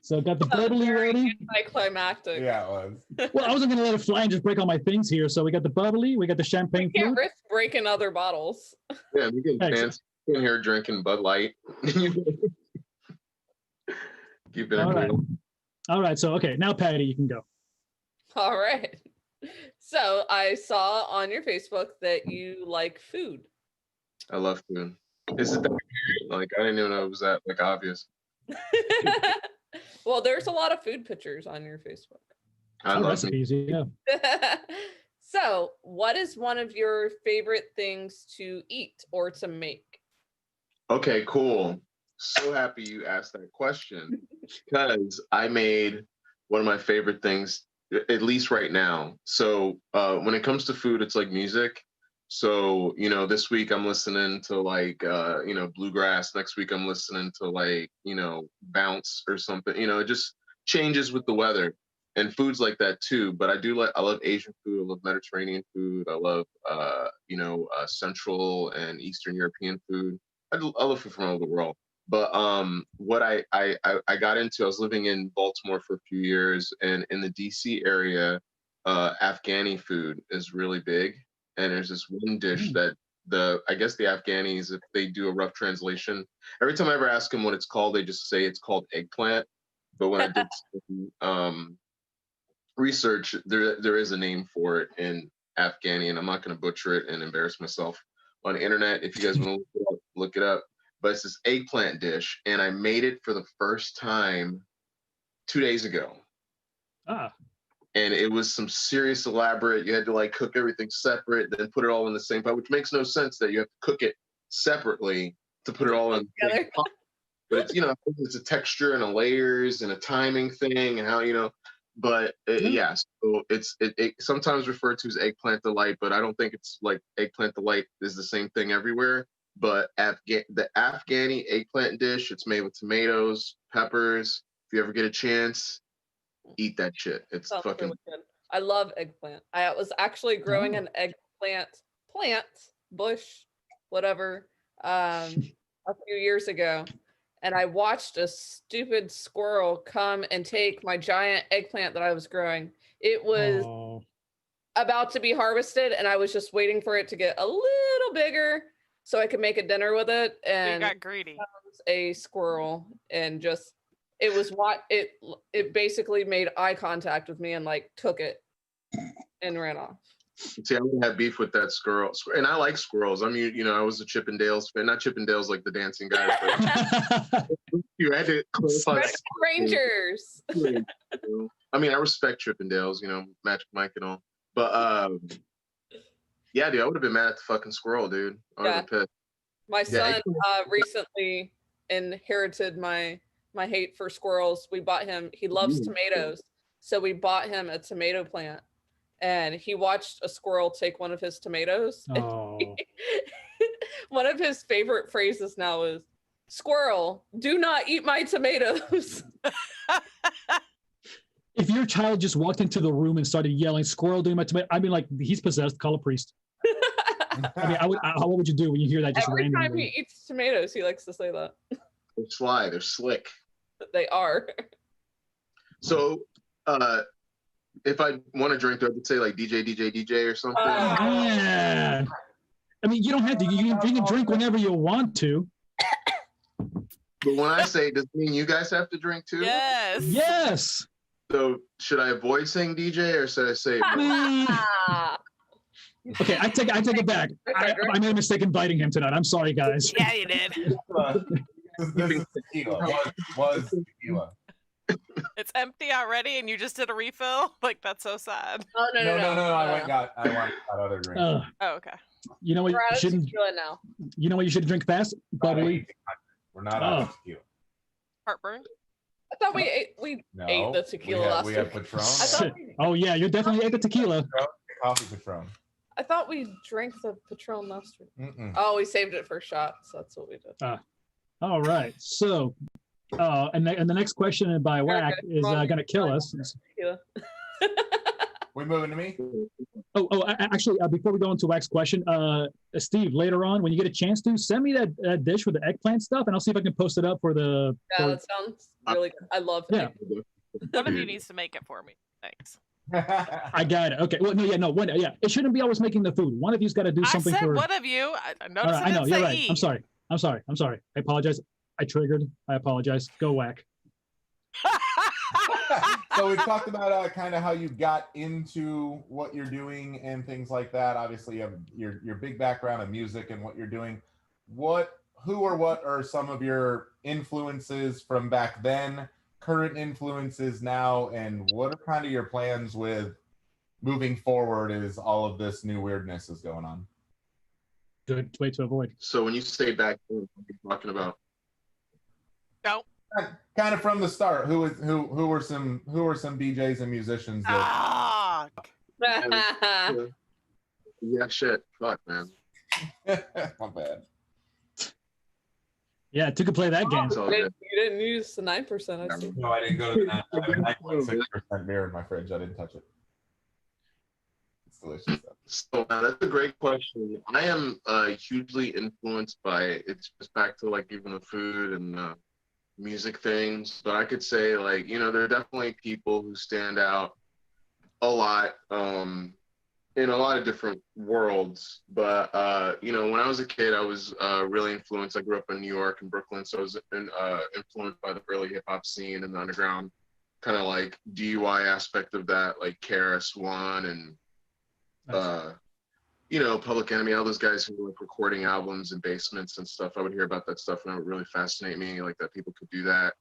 So got the bubbly ready. Anticlimactic. Yeah, it was. Well, I wasn't gonna let it fly and just break all my things here. So we got the bubbly, we got the champagne. You can't risk breaking other bottles. Yeah, we can dance in here drinking Bud Light. Keep it all right. So okay, now Patty, you can go. All right. So I saw on your Facebook that you like food. I love food. Is it that like I didn't even know it was that like obvious? Well, there's a lot of food pictures on your Facebook. I love recipes, yeah. So, what is one of your favorite things to eat or to make? Okay, cool. So happy you asked that question because I made one of my favorite things, at least right now. So when it comes to food, it's like music. So, you know, this week I'm listening to like, you know, bluegrass. Next week I'm listening to like, you know, bounce or something. You know, it just changes with the weather. And food's like that too. But I love Asian food. I love Mediterranean food. I love, you know, Central and Eastern European food. I love food from all over the world. But what I got into, I was living in Baltimore for a few years, and in the DC area, Afghani food is really big. And there's this one dish that I guess the Afghanis, if they do a rough translation, every time I ever ask them what it's called, they just say it's called eggplant. But when I did some, research, there is a name for it in Afghani, and I'm not going to butcher it and embarrass myself on the internet. If you guys want to look it up. But it's this eggplant dish, and I made it for the first time 2 days ago. And it was some serious elaborate. You had to like cook everything separate, then put it all in the same pot, which makes no sense that you have to cook it separately to put it all in the same pot. but it's, you know, it's a texture and a layers and a timing thing and how, you know, but yeah, so it sometimes referred to as eggplant delight, but I don't think it's like eggplant delight is the same thing everywhere. But the Afghani eggplant dish, it's made with tomatoes, peppers. If you ever get a chance, eat that shit. It's Sounds fucking really good. I love eggplant. I was actually growing an eggplant plant, bush, whatever, a few years ago. And I watched a stupid squirrel come and take my giant eggplant that I was growing. It was about to be harvested, and I was just waiting for it to get a little bigger so I could make a dinner with it. And you got greedy. A squirrel, and just it was what it basically made eye contact with me and like took it and ran off. See, I would have beef with that squirrel, and I like squirrels. I mean, you know, I was a Chippendales fan, not Chippendales like the dancing guys. But you had to clarify. Rangers. I mean, I respect Chippendales, you know, Magic Mike and all, but yeah, dude, I would have been mad at the fucking squirrel, dude. I would have been pissed. My son recently inherited my hate for squirrels. We bought him. He loves tomatoes, so we bought him a tomato plant. And he watched a squirrel take one of his tomatoes. One of his favorite phrases now is, "Squirrel, do not eat my tomatoes." If your child just walked into the room and started yelling, "Squirrel, do my tomato," I'd be like, he's possessed, call a priest. I mean, what would you do when you hear that just Every randomly? time he eats tomatoes, he likes to say that. They're sly, they're slick. They are. So, if I want to drink, I would say like DJ or something. Yeah. I mean, you don't have to. You can drink whenever you want to. But when I say, does it mean you guys have to drink too? Yes. Yes. So should I avoid saying DJ or should I say? Okay, I take it back. I made a mistake inviting him tonight. I'm sorry, guys. Yeah, you did. This is tequila. Was tequila. It's empty already, and you just did a refill. Like, that's so sad. Oh no! I went got other drink. Oh, okay. You know what? We're out You of shouldn't. tequila now. You know what? You should drink fast. Bubbly. We're not out of tequila. Heartburn. I thought we ate the tequila last week. We have Patron. Oh yeah, you definitely ate the tequila. Coffee Patron. I thought we drank the Patron last week. Mm-mm. Oh, we saved it for shots. That's what we did. All right. So, and the next question by Wack is gonna kill us. We moving to me? Actually, before we go into Wack's question, Steve, later on when you get a chance to send me that dish with the eggplant stuff, and I'll see if I can post it up for the. Yeah, that sounds really good. I love it. Yeah. One of you needs to make it for me. Thanks. I got it. Okay. Well, it shouldn't be always making the food. One of you's got to do something. I said for one of you. I noticed. Right, I know. You're right. Eat. I'm sorry. I apologize. I triggered. I apologize. Go Wack. So we've talked about kind of how you got into what you're doing and things like that. Obviously, you have your big background in music and what you're doing. Who or what are some of your influences from back then, current influences now, and what are kind of your plans with moving forward as all of this new weirdness is going on? Good way to avoid. So when you say back then, what are you talking about? No. Kind of from the start, who were some DJs and musicians that yeah, shit. Fuck, man. My bad. Yeah, two could play that game. You didn't use the 9%. I see. No, I didn't go to the 9%. I have 9.6% beer in my fridge. I didn't touch it. It's delicious stuff. So that's a great question. I am hugely influenced by it's just back to like even the food and music things, but I could say like, you know, there are definitely people who stand out a lot in a lot of different worlds. But you know, when I was a kid, I was really influenced. I grew up in New York and Brooklyn, so I was influenced by the early hip hop scene and the underground kind of like DUI aspect of that, like KRS-One and you know, Public Enemy, all those guys who were like recording albums in basements and stuff. I would hear about that stuff and it would really fascinate me, like that people could do that.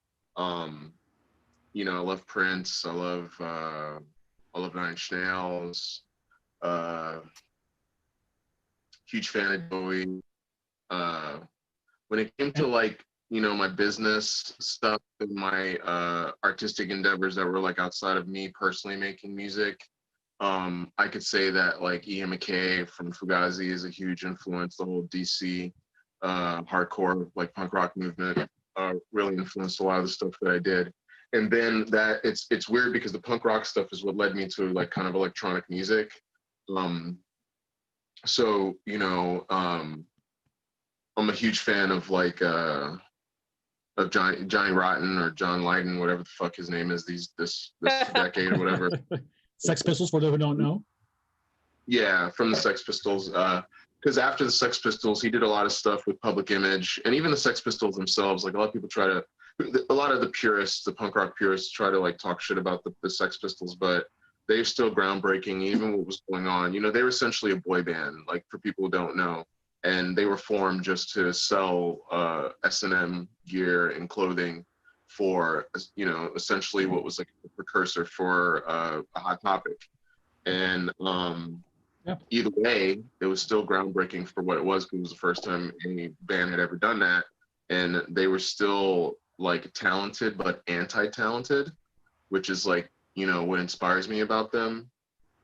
You know, I love Prince. I love 9 Inch Nails. Huge fan of Bowie. When it came to like you know, my business stuff and my artistic endeavors that were like outside of me personally making music, I could say that like Ian McKay from Fugazi is a huge influence. The whole DC hardcore like punk rock movement really influenced a lot of the stuff that I did. And then that it's weird because the punk rock stuff is what led me to like kind of electronic music. So, you know, I'm a huge fan of like of Johnny Rotten or John Lydon, whatever the fuck his name is this decade or whatever. Sex Pistols, for those who don't know. Yeah, from the Sex Pistols. Because after the Sex Pistols, he did a lot of stuff with Public Image, and even the Sex Pistols themselves. Like a lot of people a lot of the purists, the punk rock purists, try to like talk shit about the Sex Pistols, but they're still groundbreaking. Even what was going on, you know, they were essentially a boy band. Like for people who don't know, and they were formed just to sell S&M gear and clothing for, you know, essentially what was like a precursor for a Hot Topic. And either way, it was still groundbreaking for what it was, because it was the first time any band had ever done that. And they were still like talented, but anti-talented, which is like, you know, what inspires me about them.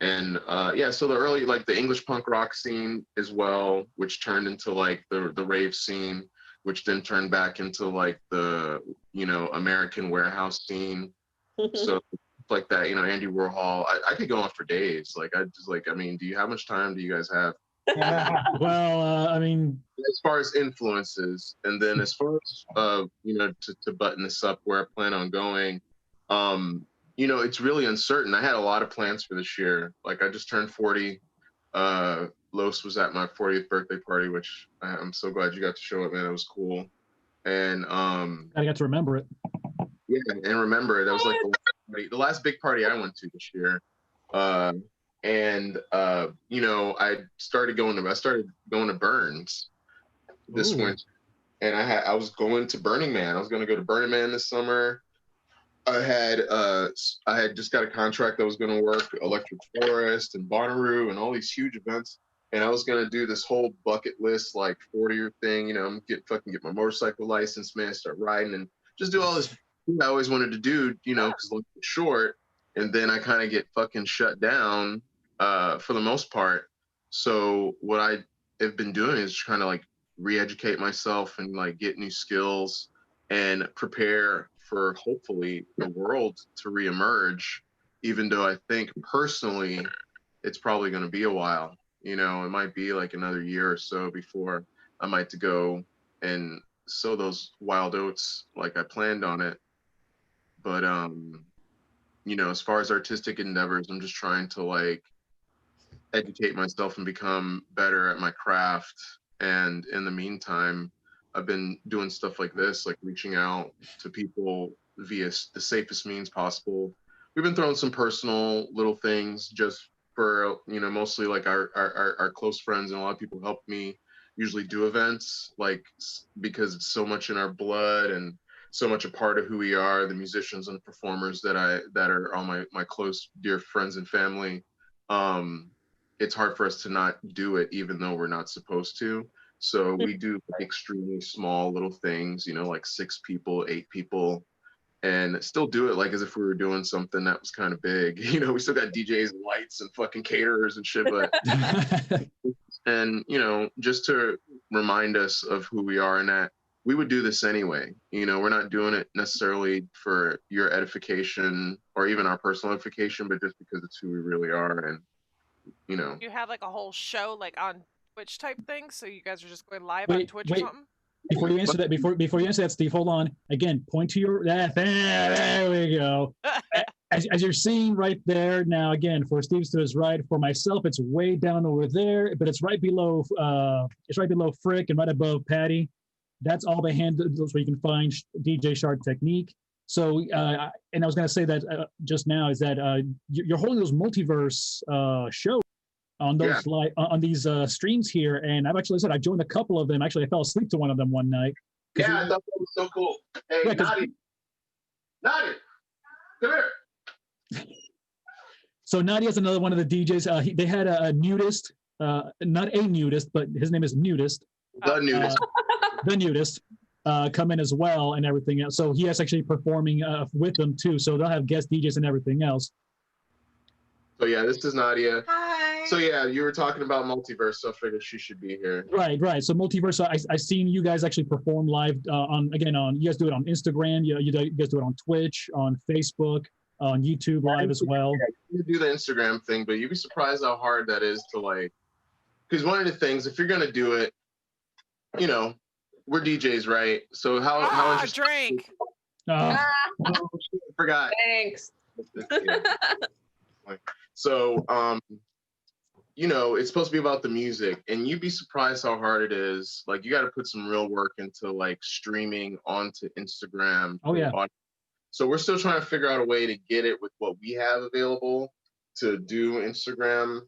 And yeah, so the early, like the English punk rock scene as well, which turned into like the rave scene, which then turned back into like the, you know, American warehouse scene. So like that, you know, Andy Warhol, I could go on for days. Like I just like, I mean, do you, how much time do you guys have? Well, I mean, as far as influences, and then as far as you know, to button this up where I plan on going, you know, it's really uncertain. I had a lot of plans for this year. Like I just turned 40. Los was at my 40th birthday party, which I'm so glad you got to show up, man. It was cool. And I got to remember it. Yeah, and remember it. That was like the last big party I went to this year. And you know, I started going to Burns this winter, and I was going to Burning Man. I was going to go to Burning Man this summer. I had just got a contract that was going to work Electric Forest and Bonnaroo and all these huge events, and I was going to do this whole bucket list like 40-year thing. You know, get my motorcycle license, man, start riding and just do all this I always wanted to do. You know, because life was short, and then I kind of get fucking shut down for the most part. So what I have been doing is trying to like re-educate myself and like get new skills and prepare for hopefully the world to reemerge, even though I think personally it's probably going to be a while. You know, it might be like another year or so before I might to go and sow those wild oats like I planned on it. But you know, as far as artistic endeavors, I'm just trying to like educate myself and become better at my craft. And in the meantime, I've been doing stuff like this, like reaching out to people via the safest means possible. We've been throwing some personal little things just for, you know, mostly like our close friends, and a lot of people help me usually do events, like because it's so much in our blood and so much a part of who we are, the musicians and performers that are all my close dear friends and family. It's hard for us to not do it, even though we're not supposed to. So we do like extremely small little things, you know, like 6 people, 8 people, and still do it like as if we were doing something that was kind of big. You know, we still got DJs and lights and fucking caterers and shit, but and you know, just to remind us of who we are and that we would do this anyway. You know, we're not doing it necessarily for your edification or even our personal edification, but just because it's who we really are. And you know, you have like a whole show like on Twitch type thing, so you guys are just going live on Twitch or something? Before you answer that, before you answer that, Steve, hold on. Again, point to your there we go. As you're seeing right there now, again, for Steve's to his right, for myself, it's way down over there, but it's right below Frick and right above Paddy. That's all the handles where you can find DJ Shard Teknique. So, and I was going to say that just now is that you're holding those multiverse shows on those on these streams here, and I've actually said I joined a couple of them. Actually, I fell asleep to one of them one night. Yeah, I thought that was so cool. Hey, Nadia, come here. So Nadia's another one of the DJs. They had a nudist, not a nudist, but his name is Nudist. The Nudist. The Nudist. come in as well and everything else. So he is actually performing with them too. So they'll have guest DJs and everything else. So yeah, this is Nadia. Hi. So yeah, you were talking about multiverse, so I figured she should be here. Right. So multiverse. I seen you guys actually perform live on you guys do it on Instagram. You guys do it on Twitch, on Facebook, on YouTube live as well. Yeah, you do the Instagram thing, but you'd be surprised how hard that is to like. Because one of the things, if you're gonna do it, you know, we're DJs, right? So how interesting? Drink. I forgot. Thanks. So, you know, it's supposed to be about the music, and you'd be surprised how hard it is. Like, you got to put some real work into like streaming onto Instagram. Oh yeah. So we're still trying to figure out a way to get it with what we have available to do Instagram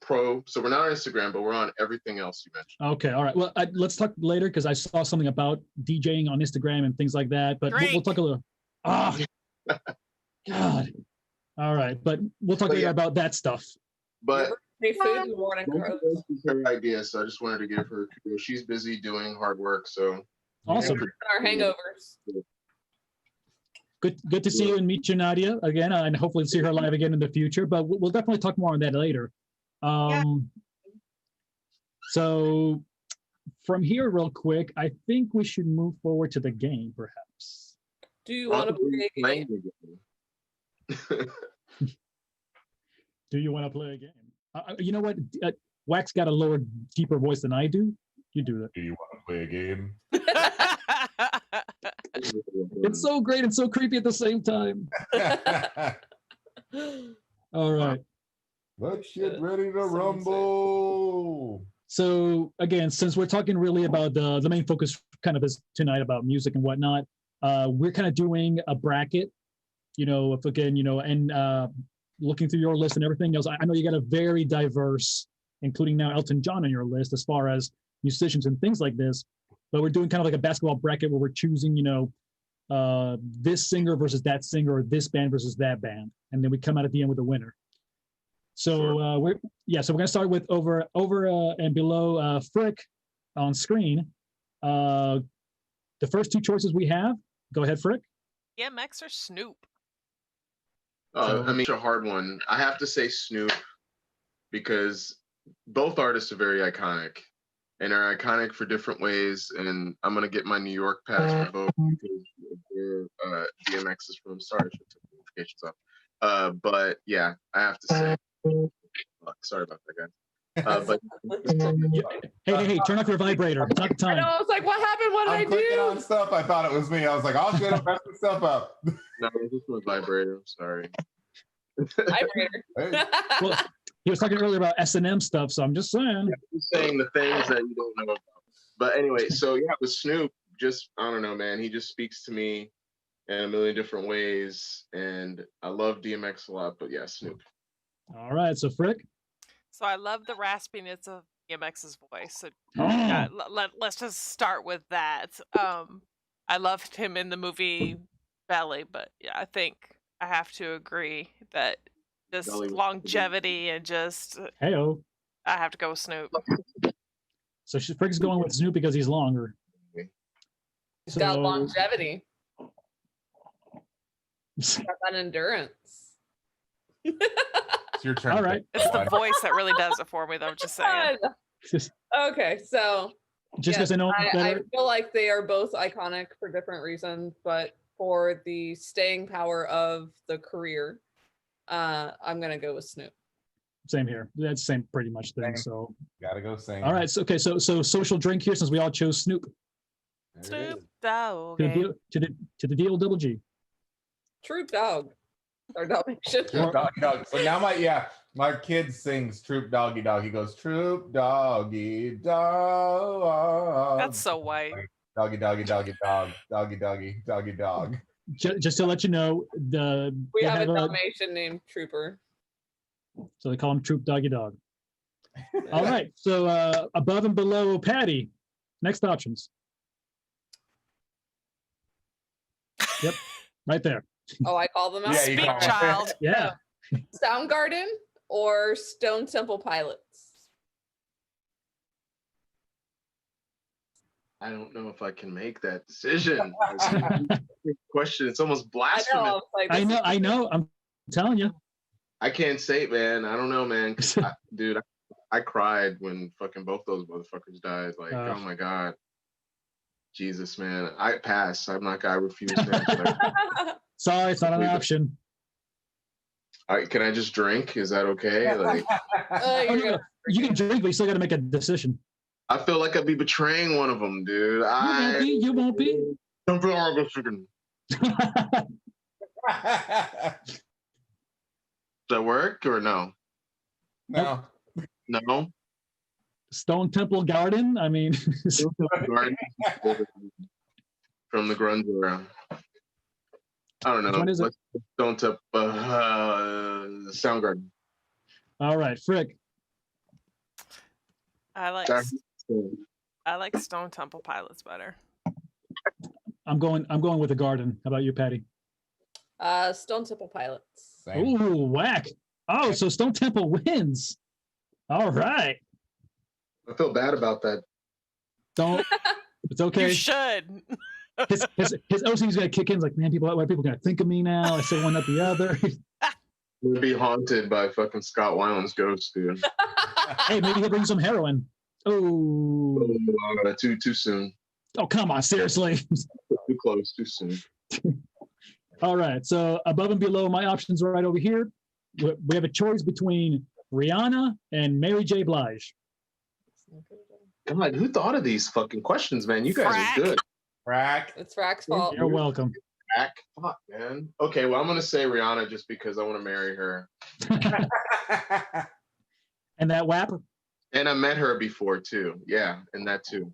Pro. So we're not on Instagram, but we're on everything else you mentioned. Okay. All right. Well, let's talk later because I saw something about DJing on Instagram and things like that. But we'll talk a little. Ah, God. All right, but we'll talk later about that stuff. But food in the morning. This is her idea, so I just wanted to give her kudos. She's busy doing hard work, so awesome. Our hangovers. Good to see you and meet you, Nadia, again, and hopefully see her live again in the future. But we'll definitely talk more on that later. So from here, real quick, I think we should move forward to the game, perhaps. Do you want to play a game? Do you want to play a game? You know what? Wack's got a lower, deeper voice than I do. You do that. Do you want to play a game? It's so great and so creepy at the same time. All right. Let's get ready to rumble. So again, since we're talking really about the main focus kind of is tonight about music and whatnot, we're kind of doing a bracket. You know, if again, you know, and looking through your list and everything else, I know you got a very diverse, including now Elton John on your list as far as musicians and things like this. But we're doing kind of like a basketball bracket where we're choosing, you know, this singer versus that singer, or this band versus that band, and then we come out at the end with a winner. So we're gonna start with over and below Frick on screen. The first two choices we have. Go ahead, Frick. DMX or Snoop? I mean, it's a hard one. I have to say Snoop because both artists are very iconic and are iconic for different ways. And I'm going to get my New York pass for both because DMX is from. Sorry, I should take the notifications off. But yeah, I have to say. Sorry about that, guys. But hey, turn off your vibrator. It's not the time. I know, I was like, what happened? What did I do? I'm clicking on stuff. I thought it was me. I was like, I'll get messing stuff up. No, this was vibrator. I'm sorry. Vibrator. Hey. Well, he was talking earlier about S&M stuff, so I'm just saying. Yeah, I'm just saying the things that you don't know about. But anyway, so yeah, with Snoop, just, I don't know, man. He just speaks to me in a million different ways. And I love DMX a lot, but yeah, Snoop. All right, so Frick? So I love the raspiness of DMX's voice. So Oh. let's just start with that. I loved him in the movie Belly, but yeah, I think I have to agree that just Belly was longevity and just Heyo. I have to go with Snoop. So Frick's going with Snoop because he's longer. He's got longevity. He's got that endurance. It's your turn. All right. It's the voice that really does it for me, though. I'm just saying. Okay, so Just because I know I better. feel like they are both iconic for different reasons, but for the staying power of the career, I'm gonna go with Snoop. Same here. That's the same pretty much thing. Same. So Gotta go sing. all right. So okay. So social drink here since we all chose Snoop. There it Snoop is. Dogg. To the deal double G. Troop Dog. Or Dalmatian. Troop Doggy Dog. So now my kid sings Troop Doggy Dog. He goes Troop Doggy Dog. That's so white. Doggy Doggy Doggy Dog. Doggy Doggy Doggy Dog. Just to let you know, We they have a have Dalmatian named Trooper. so they call him Troop Doggy Dog. All right. So above and below Patty. Next options. Yep. Right there. Oh, I call them out. Yeah, you Speak call him. child. Yeah. Soundgarden or Stone Temple Pilots? I don't know if I can make that decision. Question. It's almost blasphemous. I know. I'm telling you. I can't say it, man. I don't know, man. Dude, I cried when fucking both those motherfuckers died. Like, oh my God. Jesus, man. I pass. I refuse, man. Sorry, it's not an option. Can I just drink? Is that okay? Like, you can drink, but you still got to make a decision. I feel like I'd be betraying one of them, dude. You won't be. Don't feel like Does that work or no? No. No. Stone Temple Garden. I mean, Garden from the grunge era. I don't know. What is it? Stone Temple Soundgarden. All right, Frick. I like Stone Temple Pilots better. I'm going with the Garden. How about you, Patty? Stone Temple Pilots. Same. Ooh, whack. Oh, so Stone Temple wins. All right. I feel bad about that. Don't. It's okay. You should. His OCD's gonna kick in. It's like, man, what are people gonna think of me now? I say one, not the other. We'll be haunted by fucking Scott Weiland's ghost, dude. Hey, maybe he'll bring some heroin. Oh. Too soon. Oh, come on, seriously. Too close, too soon. All right, so above and below, my options are right over here. We have a choice between Rihanna and Mary J. Blige. God, who thought of these fucking questions, man? You guys are good. Frack. It's Frack's fault. You're welcome. Frack. Fuck, man. Okay, well, I'm going to say Rihanna just because I want to marry her. And that WAP? And I met her before, too. Yeah, and that, too.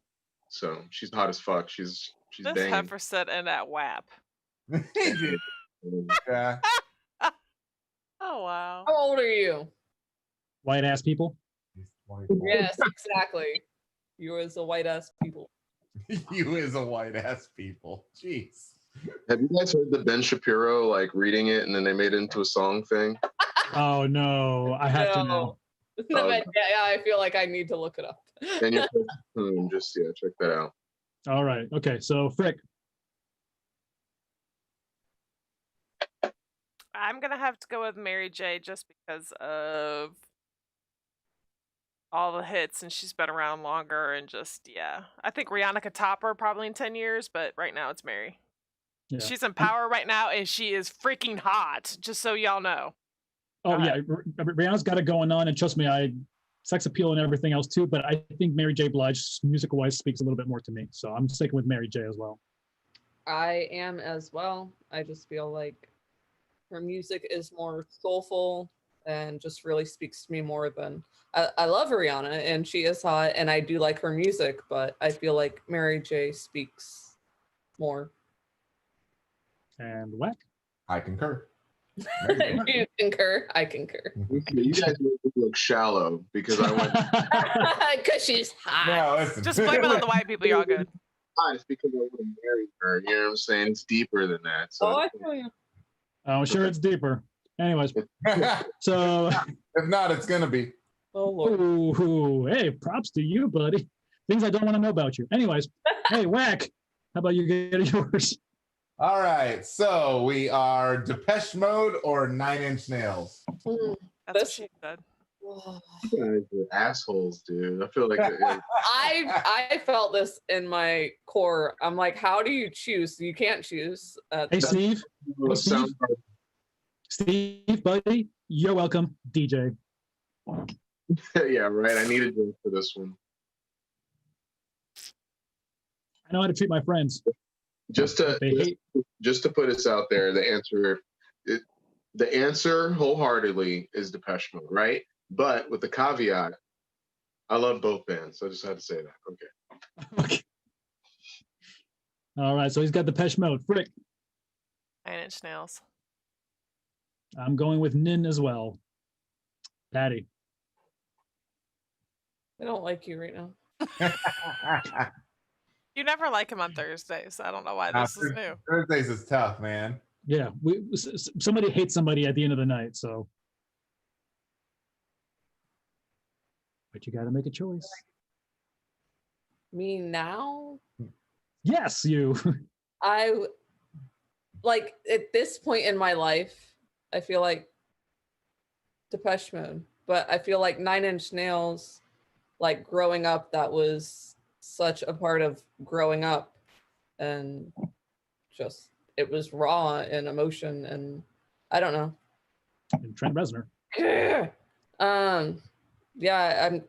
So she's hot as fuck. She's this banging. heifer said and that WAP. Yeah. Oh, wow. How old are you? White ass people? Yes, exactly. You as a white ass people. You as a white ass people. Jeez. Have you guys heard the Ben Shapiro, like, reading it and then they made it into a song thing? Oh, no. I have to know. No, but yeah, I feel like I need to look it up. And you're just, check that out. All right. Okay, so Frick. I'm going to have to go with Mary J. just because of all the hits, and she's been around longer, and just, yeah. I think Rihanna could top her probably in 10 years, but right now it's Mary. Yeah. She's in power right now, and she is freaking hot, just so y'all know. Oh, yeah. Rihanna's got it going on, and trust me, sex appeal and everything else too, but I think Mary J. Blige, musical-wise, speaks a little bit more to me, so I'm sticking with Mary J. as well. I am as well. I just feel like her music is more soulful and just really speaks to me more than... I love Rihanna, and she is hot, and I do like her music, but I feel like Mary J. speaks more. And Wack? I concur. You concur? I concur. You guys look shallow because I went... Because she's hot. No, listen. Just blame it on the white people. You're all good. It's because I want to marry her. You know what I'm saying? It's deeper than that. So. Oh, I feel you. I'm sure it's deeper. Anyways, so... If not, it's going to be. Oh, Lord. Ooh, hey, props to you, buddy. Things I don't want to know about you. Anyways, hey, Wack, how about you get yours? All right, so we are Depeche Mode or 9 Inch Nails? That's what she said. You guys are assholes, dude. I feel like I felt this in my core. I'm like, how do you choose? You can't choose. Hey, Steve. Steve, buddy, you're welcome. DJ. Yeah, right. I need a drink for this one. I know how to treat my friends. Just to put us out there, the answer wholeheartedly is Depeche Mode, right? But with the caveat, I love both bands, so I just had to say that. Okay. All right, so he's got Depeche Mode. Frick. 9 Inch Nails. I'm going with Nin as well. Patty. I don't like you right now. You never like him on Thursdays. I don't know why this is new. Thursdays is tough, man. Yeah, somebody hates somebody at the end of the night, so. But you got to make a choice. Me now? Yes, you. I like at this point in my life, I feel like Depeche Mode, but I feel like Nine Inch Nails, like growing up, that was such a part of growing up, and just it was raw in emotion, and I don't know. And Trent Reznor. Yeah, I'm.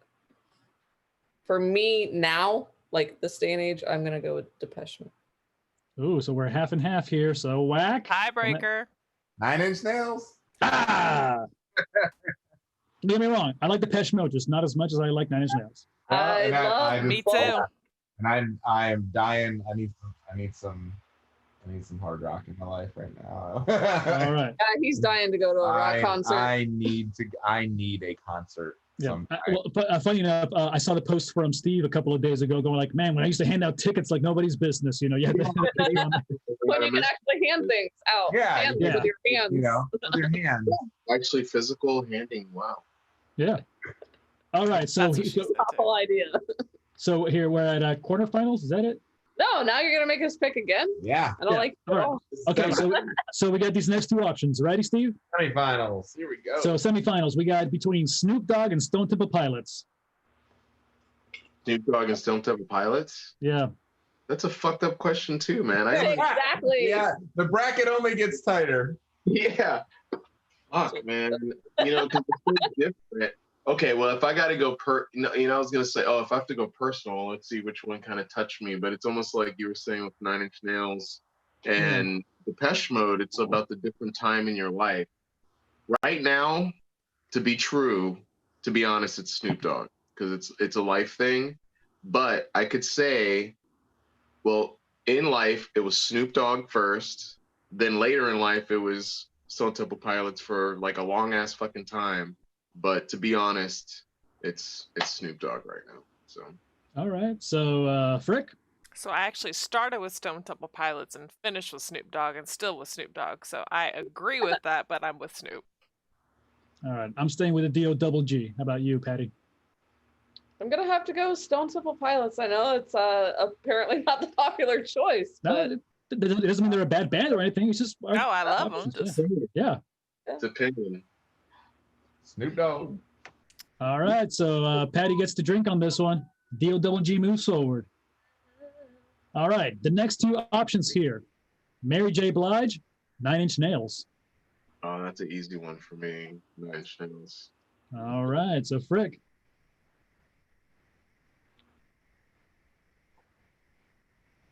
For me now, like this day and age, I'm gonna go with Depeche Mode. Ooh, so we're half and half here. So Whack. Tiebreaker. 9 Inch Nails. Ah. Don't get me wrong. I like Depeche Mode, just not as much as I like Nine Inch Nails. I love Me too. And I am dying. I need some hard rock in my life right now. All right. Yeah, he's dying to go to a rock concert. I need a concert. Yeah. But funny enough, I saw the post from Steve a couple of days ago going like, man, when I used to hand out tickets like nobody's business, you know, you had to when you can actually hand things out. Yeah, with your hands. You know, with your hands. Actually, physical handing. Wow. Yeah. All right. So, whole idea. So here we're at quarterfinals. Is that it? No, now you're gonna make us pick again? Yeah. I don't like all right. Okay, so we got these next two options. Ready, Steve? Semifinals. Here we go. So semifinals, we got between Snoop Dogg and Stone Temple Pilots. Snoop Dogg and Stone Temple Pilots? Yeah. That's a fucked up question too, man. Exactly. Yeah. The bracket only gets tighter. Yeah. Fuck, man. You know, because it's so different. Okay, well, if I got to go I was going to say, if I have to go personal, let's see which one kind of touched me. But it's almost like you were saying with 9 Inch Nails and Depeche Mode, it's about the different time in your life. Right now, to be honest, it's Snoop Dogg because it's a life thing. But I could say, well, in life, it was Snoop Dogg first. Then later in life, it was Stone Temple Pilots for like a long-ass fucking time. But to be honest, it's Snoop Dogg right now. So. All right. So Frick. So I actually started with Stone Temple Pilots and finished with Snoop Dogg and still with Snoop Dogg. So I agree with that, but I'm with Snoop. All right. I'm staying with the D-O-double-G. How about you, Patty? I'm gonna have to go Stone Temple Pilots. I know it's apparently not the popular choice, but it doesn't mean they're a bad band or anything. It's just I love them. Yeah. It's opinion. Snoop Dogg. All right, so Patty gets to drink on this one. D-O-double-G moves forward. All right, the next two options here. Mary J. Blige, 9 Inch Nails. Oh, that's an easy one for me. 9 Inch Nails. All right, so Frick.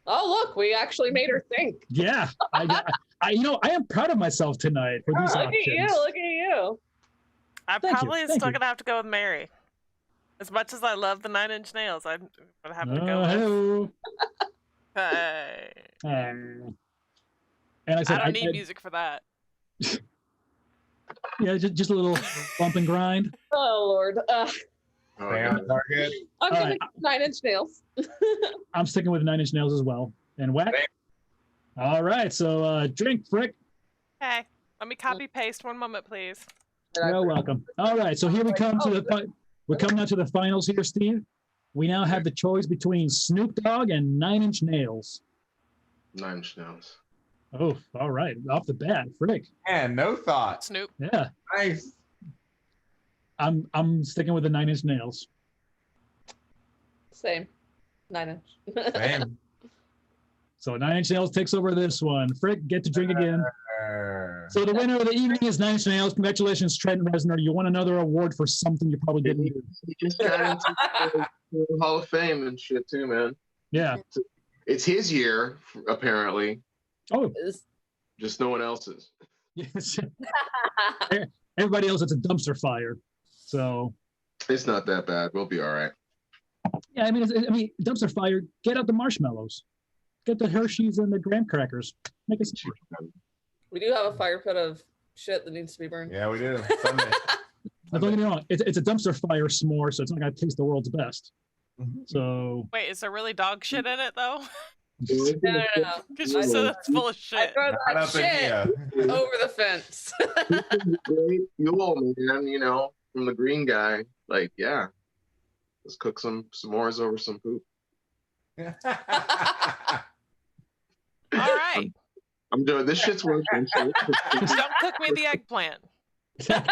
oh look, we actually made her think. Yeah, I am proud of myself tonight for these options. Look at you. I'm probably still gonna have to go with Mary. As much as I love the 9 Inch Nails, I'm gonna have to go with. Hey. And I said, I don't need music for that. Yeah, just a little bump and grind. Oh Lord. I'm gonna 9 Inch Nails. I'm sticking with 9 Inch Nails as well. And Whack. All right, so drink, Frick. Hey, let me copy paste. One moment, please. You're welcome. All right, so here we come to we're coming down to the finals here, Steve. We now have the choice between Snoop Dogg and 9 Inch Nails. 9 Inch Nails. Oh, all right. Off the bat, Frick. And no thought. Snoop. Yeah. Nice. I'm sticking with the 9 Inch Nails. Same. 9 Inch. Same. So 9 Inch Nails takes over this one. Frick, get to drink again. So the winner of the evening is 9 Inch Nails. Congratulations, Trent Reznor. You won another award for something you probably didn't do. He just got into the Hall of Fame and shit too, man. Yeah. It's his year, apparently. Oh. Just no one else's. Yes. Everybody else, it's a dumpster fire. So. It's not that bad. We'll be all right. Yeah, I mean, dumpster fire. Get out the marshmallows. Get the Hershey's and the graham crackers. Make it. We do have a fire pit of shit that needs to be burned. Yeah, we do. Sunday. Don't get me wrong. It's a dumpster fire s'more, so it's not going to taste the world's best. So. Wait, is there really dog shit in it though? No. Because you said it's full of shit. I throw that shit over the fence. Great fuel, man. You know, from the green guy. Like, yeah, let's cook some s'mores over some poop. All right. I'm doing this. Shit's working. Don't cook me the eggplant. I'm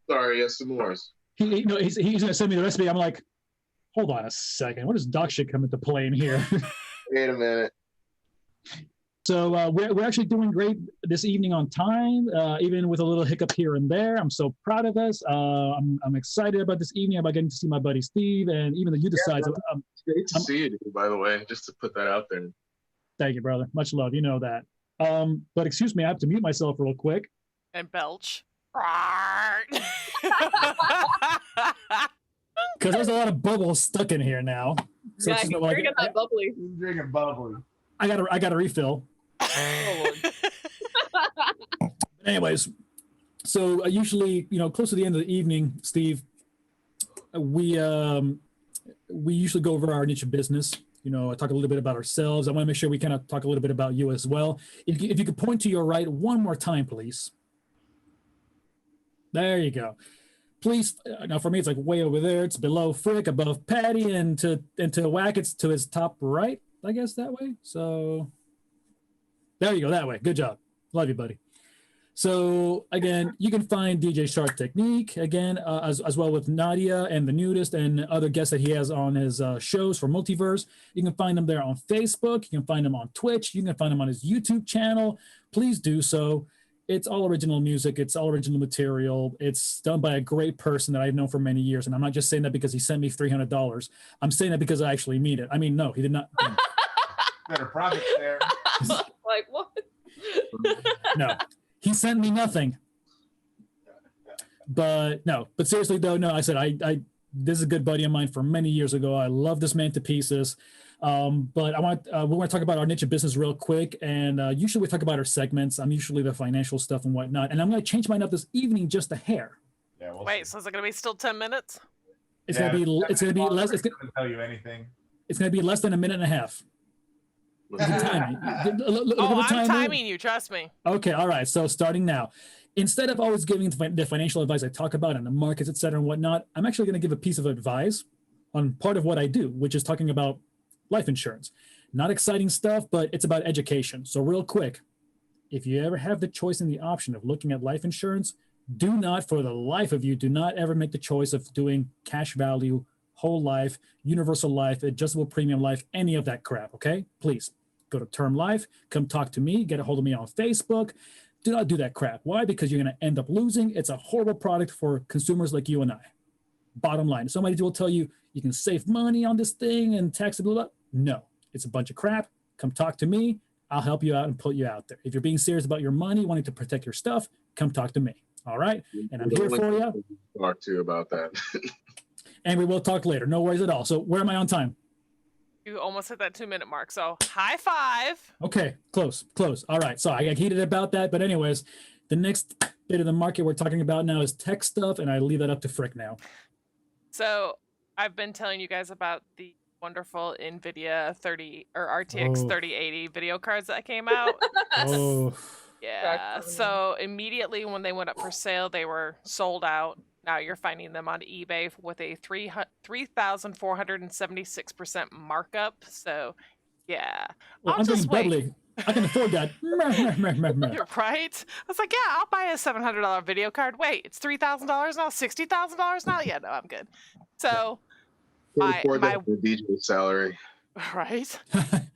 sorry. Yes, some more. He's gonna send me the recipe. I'm like, hold on a second. What does dog shit come into play in here? Wait a minute. So we're actually doing great this evening on time, even with a little hiccup here and there. I'm so proud of us. I'm excited about this evening, about getting to see my buddy Steve, and even though you decide. It's great to see you, dude, by the way, just to put that out there. Thank you, brother. Much love. You know that. But excuse me, I have to mute myself real quick. And belch. Because there's a lot of bubbles stuck in here now. So Yeah, he's drinking that bubbly. He's drinking bubbly. I got a refill. Anyways, so usually, close to the end of the evening, Steve, we usually go over our niche of business. Talk a little bit about ourselves. I want to make sure we kind of talk a little bit about you as well. If you could point to your right one more time, please. There you go. Please. Now for me, it's like way over there. It's below Frick, above Paddy, and to Wack, it's to his top right. I guess that way. So there you go. That way. Good job. Love you, buddy. So again, you can find DJ Shard Teknique again, as well with Nadia and the Nudist and other guests that he has on his shows for Multiverse. You can find them there on Facebook. You can find them on Twitch. You can find them on his YouTube channel. Please do so. It's all original music. It's all original material. It's done by a great person that I've known for many years. And I'm not just saying that because he sent me $300. I'm saying that because I actually mean it. I mean, no, he did not. Better profit there. Like, what? No, he sent me nothing. But seriously though, no, I said, this is a good buddy of mine from many years ago. I love this man to pieces. But we want to talk about our niche of business real quick. And usually we talk about our segments. I'm usually the financial stuff and whatnot. And I'm going to change mine up this evening just a hair. Yeah. Wait, so is it going to be still 10 minutes? It's going to be less. It's going to tell you anything. It's going to be less than a minute and a half. I'm timing you. Trust me. Okay. All right. So starting now, instead of always giving the financial advice I talk about in the markets, et cetera, and whatnot, I'm actually going to give a piece of advice on part of what I do, which is talking about life insurance. Not exciting stuff, but it's about education. So real quick, if you ever have the choice and the option of looking at life insurance, do not, for the life of you, do not ever make the choice of doing cash value, whole life, universal life, adjustable premium life, any of that crap, okay? Please go to Term Life, come talk to me, get a hold of me on Facebook. Do not do that crap. Why? Because you're going to end up losing. It's a horrible product for consumers like you and I. Bottom line, somebody will tell you you can save money on this thing and tax it, blah, blah. No, it's a bunch of crap. Come talk to me. I'll help you out and put you out there. If you're being serious about your money, wanting to protect your stuff, come talk to me. All right? And I'm here for you. Talk to you about that. And we will talk later. No worries at all. So where am I on time? You almost hit that 2-minute mark. So high five. Okay, close. All right. So I got heated about that. But anyways, the next bit of the market we're talking about now is tech stuff. And I leave that up to Frick now. So I've been telling you guys about the wonderful NVIDIA RTX 3080 video cards that came out. Oh. Yeah. So immediately when they went up for sale, they were sold out. Now you're finding them on eBay with a 3,476% markup. So yeah. Well, I'm doing bubbly. I can afford that. You're right. I was like, yeah, I'll buy a $700 video card. Wait, it's $3,000 now, $60,000 now? Yeah, no, I'm good. So my DJ salary. Right.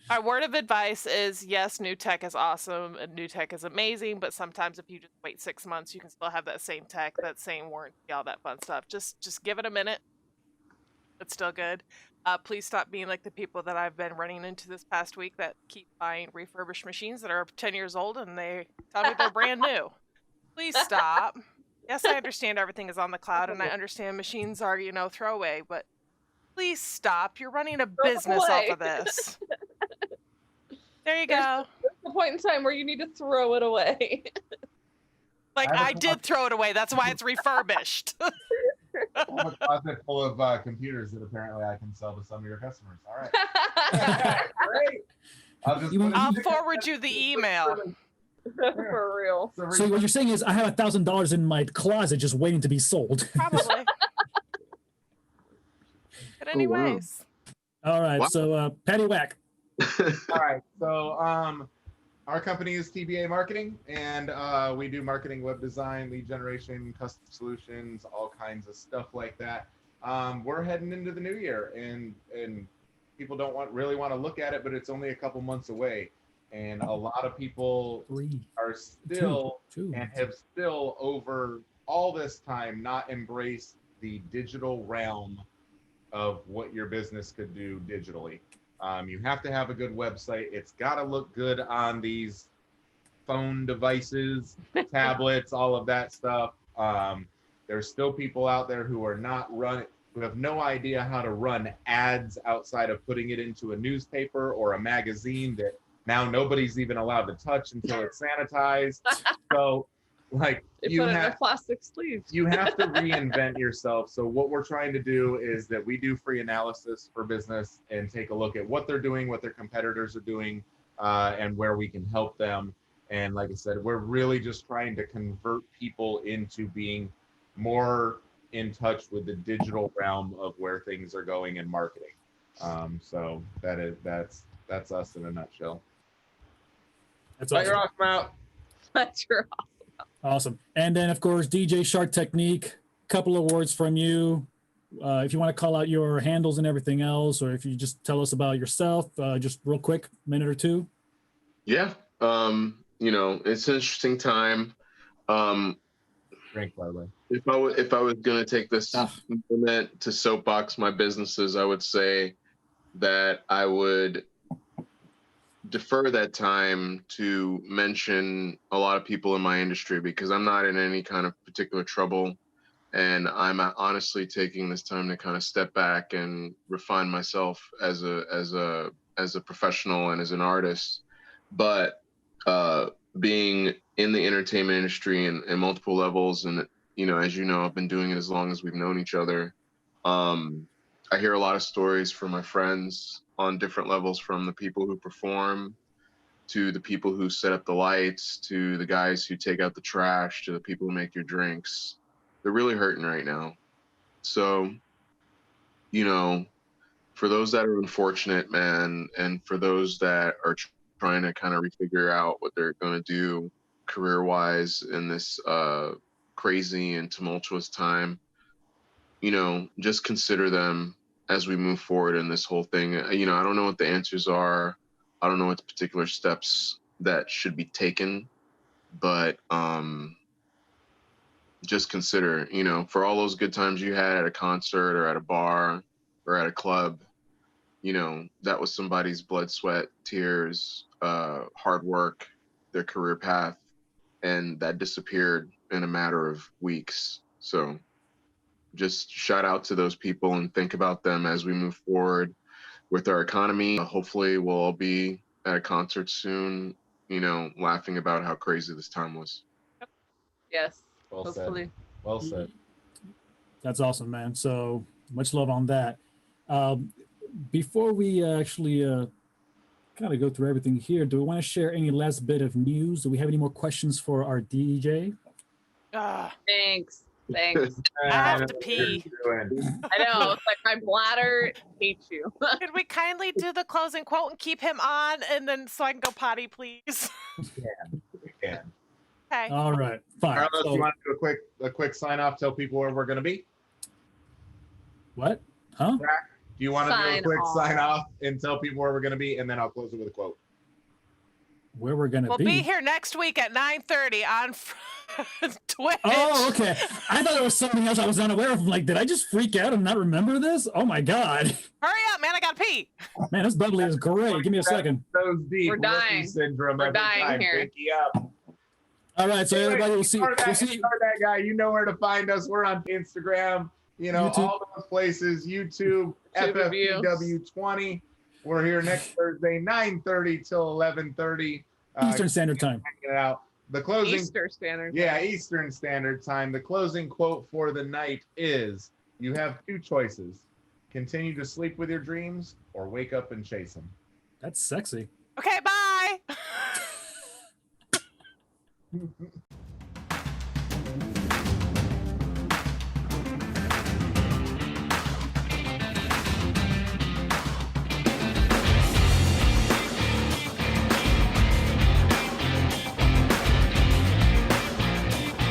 My word of advice is, yes, new tech is awesome and new tech is amazing, but sometimes if you just wait 6 months, you can still have that same tech, that same warranty, all that fun stuff. Just give it a minute. It's still good. Please stop being like the people that I've been running into this past week that keep buying refurbished machines that are 10 years old and they tell me they're brand new. Please stop. Yes, I understand everything is on the cloud and I understand machines are, throwaway, but please stop. You're running a business off of this. There you go. There's the point in time where you need to throw it away. Like, I did throw it away. That's why it's refurbished. I have a closet full of computers that apparently I can sell to some of your customers. All right. Great. I'll forward you the email. For real. So what you're saying is I have $1,000 in my closet just waiting to be sold. Probably. But anyways. All right. Wow. So Paddy Wack. All right. So our company is TBA Marketing, and we do marketing, web design, lead generation, custom solutions, all kinds of stuff like that. We're heading into the new year, and people don't really want to look at it, but it's only a couple months away, and a lot of people are still and have still over all this time not embraced the digital realm of what your business could do digitally. You have to have a good website. It's got to look good on these phone devices, tablets, all of that stuff. There's still people out there who are not who have no idea how to run ads outside of putting it into a newspaper or a magazine that now nobody's even allowed to touch until it's sanitized. So, like, They put it in a plastic sleeve. You have to reinvent yourself. So what we're trying to do is that we do free analysis for business and take a look at what they're doing, what their competitors are doing, and where we can help them. And like I said, we're really just trying to convert people into being more in touch with the digital realm of where things are going in marketing. So that's us in a nutshell. That's Bite awesome. your awesome out. That's your Awesome. And then, of course, DJ Shard Teknique, couple of words from you. If you want to call out your handles and everything else, or if you just tell us about yourself, just real quick, minute or two. Yeah. It's an interesting time. Drink, by the way. If I was going to take this moment to soapbox my businesses, I would say that I would defer that time to mention a lot of people in my industry, because I'm not in any kind of particular trouble, and I'm honestly taking this time to kind of step back and refine myself as a professional and as an artist. But being in the entertainment industry and multiple levels, and as you know, I've been doing it as long as we've known each other. I hear a lot of stories from my friends on different levels, from the people who perform to the people who set up the lights, to the guys who take out the trash, to the people who make your drinks. They're really hurting right now. So, for those that are unfortunate, man, and for those that are trying to kind of refigure out what they're going to do career-wise in this crazy and tumultuous time, just consider them as we move forward in this whole thing. I don't know what the answers are. I don't know what the particular steps that should be taken, but just consider, for all those good times you had at a concert or at a bar or at a club, that was somebody's blood, sweat, tears, hard work, their career path, and that disappeared in a matter of weeks. So just shout out to those people and think about them as we move forward with our economy. Hopefully we'll all be at a concert soon, laughing about how crazy this time was. Yes. Well Hopefully. said. Well said. That's awesome, man. So much love on that. Before we actually kind of go through everything here, do we want to share any last bit of news? Do we have any more questions for our DJ? Thanks. I have to pee. I know. It's like my bladder hates you. Could we kindly do the closing quote and keep him on, and then so I can go potty, please? We can. Okay. All right. Fine. Carlos, So, you want to do a quick sign off? Tell people where we're going to be. what? Huh? Do you want to do a Sign quick off. sign off and tell people where we're going to be, and then I'll close it with a quote. Where we're gonna We'll be? be here next week at 9:30 on Twitch. Oh, okay. I thought it was something else I was unaware of. Like, did I just freak out and not remember this? Oh my god. Hurry up, man! I gotta pee. Man, this bubbly is great. Give me a second. Those deep. We're dying. Syndrome We're every dying time. here. Pinky up. All right, so everybody will see. Ignore We'll see. that guy. You know where to find us. We're on Instagram. YouTube. All those places. YouTube. FFPW20. We're here next Thursday, 9:30 till 11:30. Eastern Standard Time. Check it out. The closing. Easter Standard. Yeah, Eastern Standard Time. The closing quote for the night is: you have two choices. Continue to sleep with your dreams or wake up and chase them. That's sexy. Okay, bye.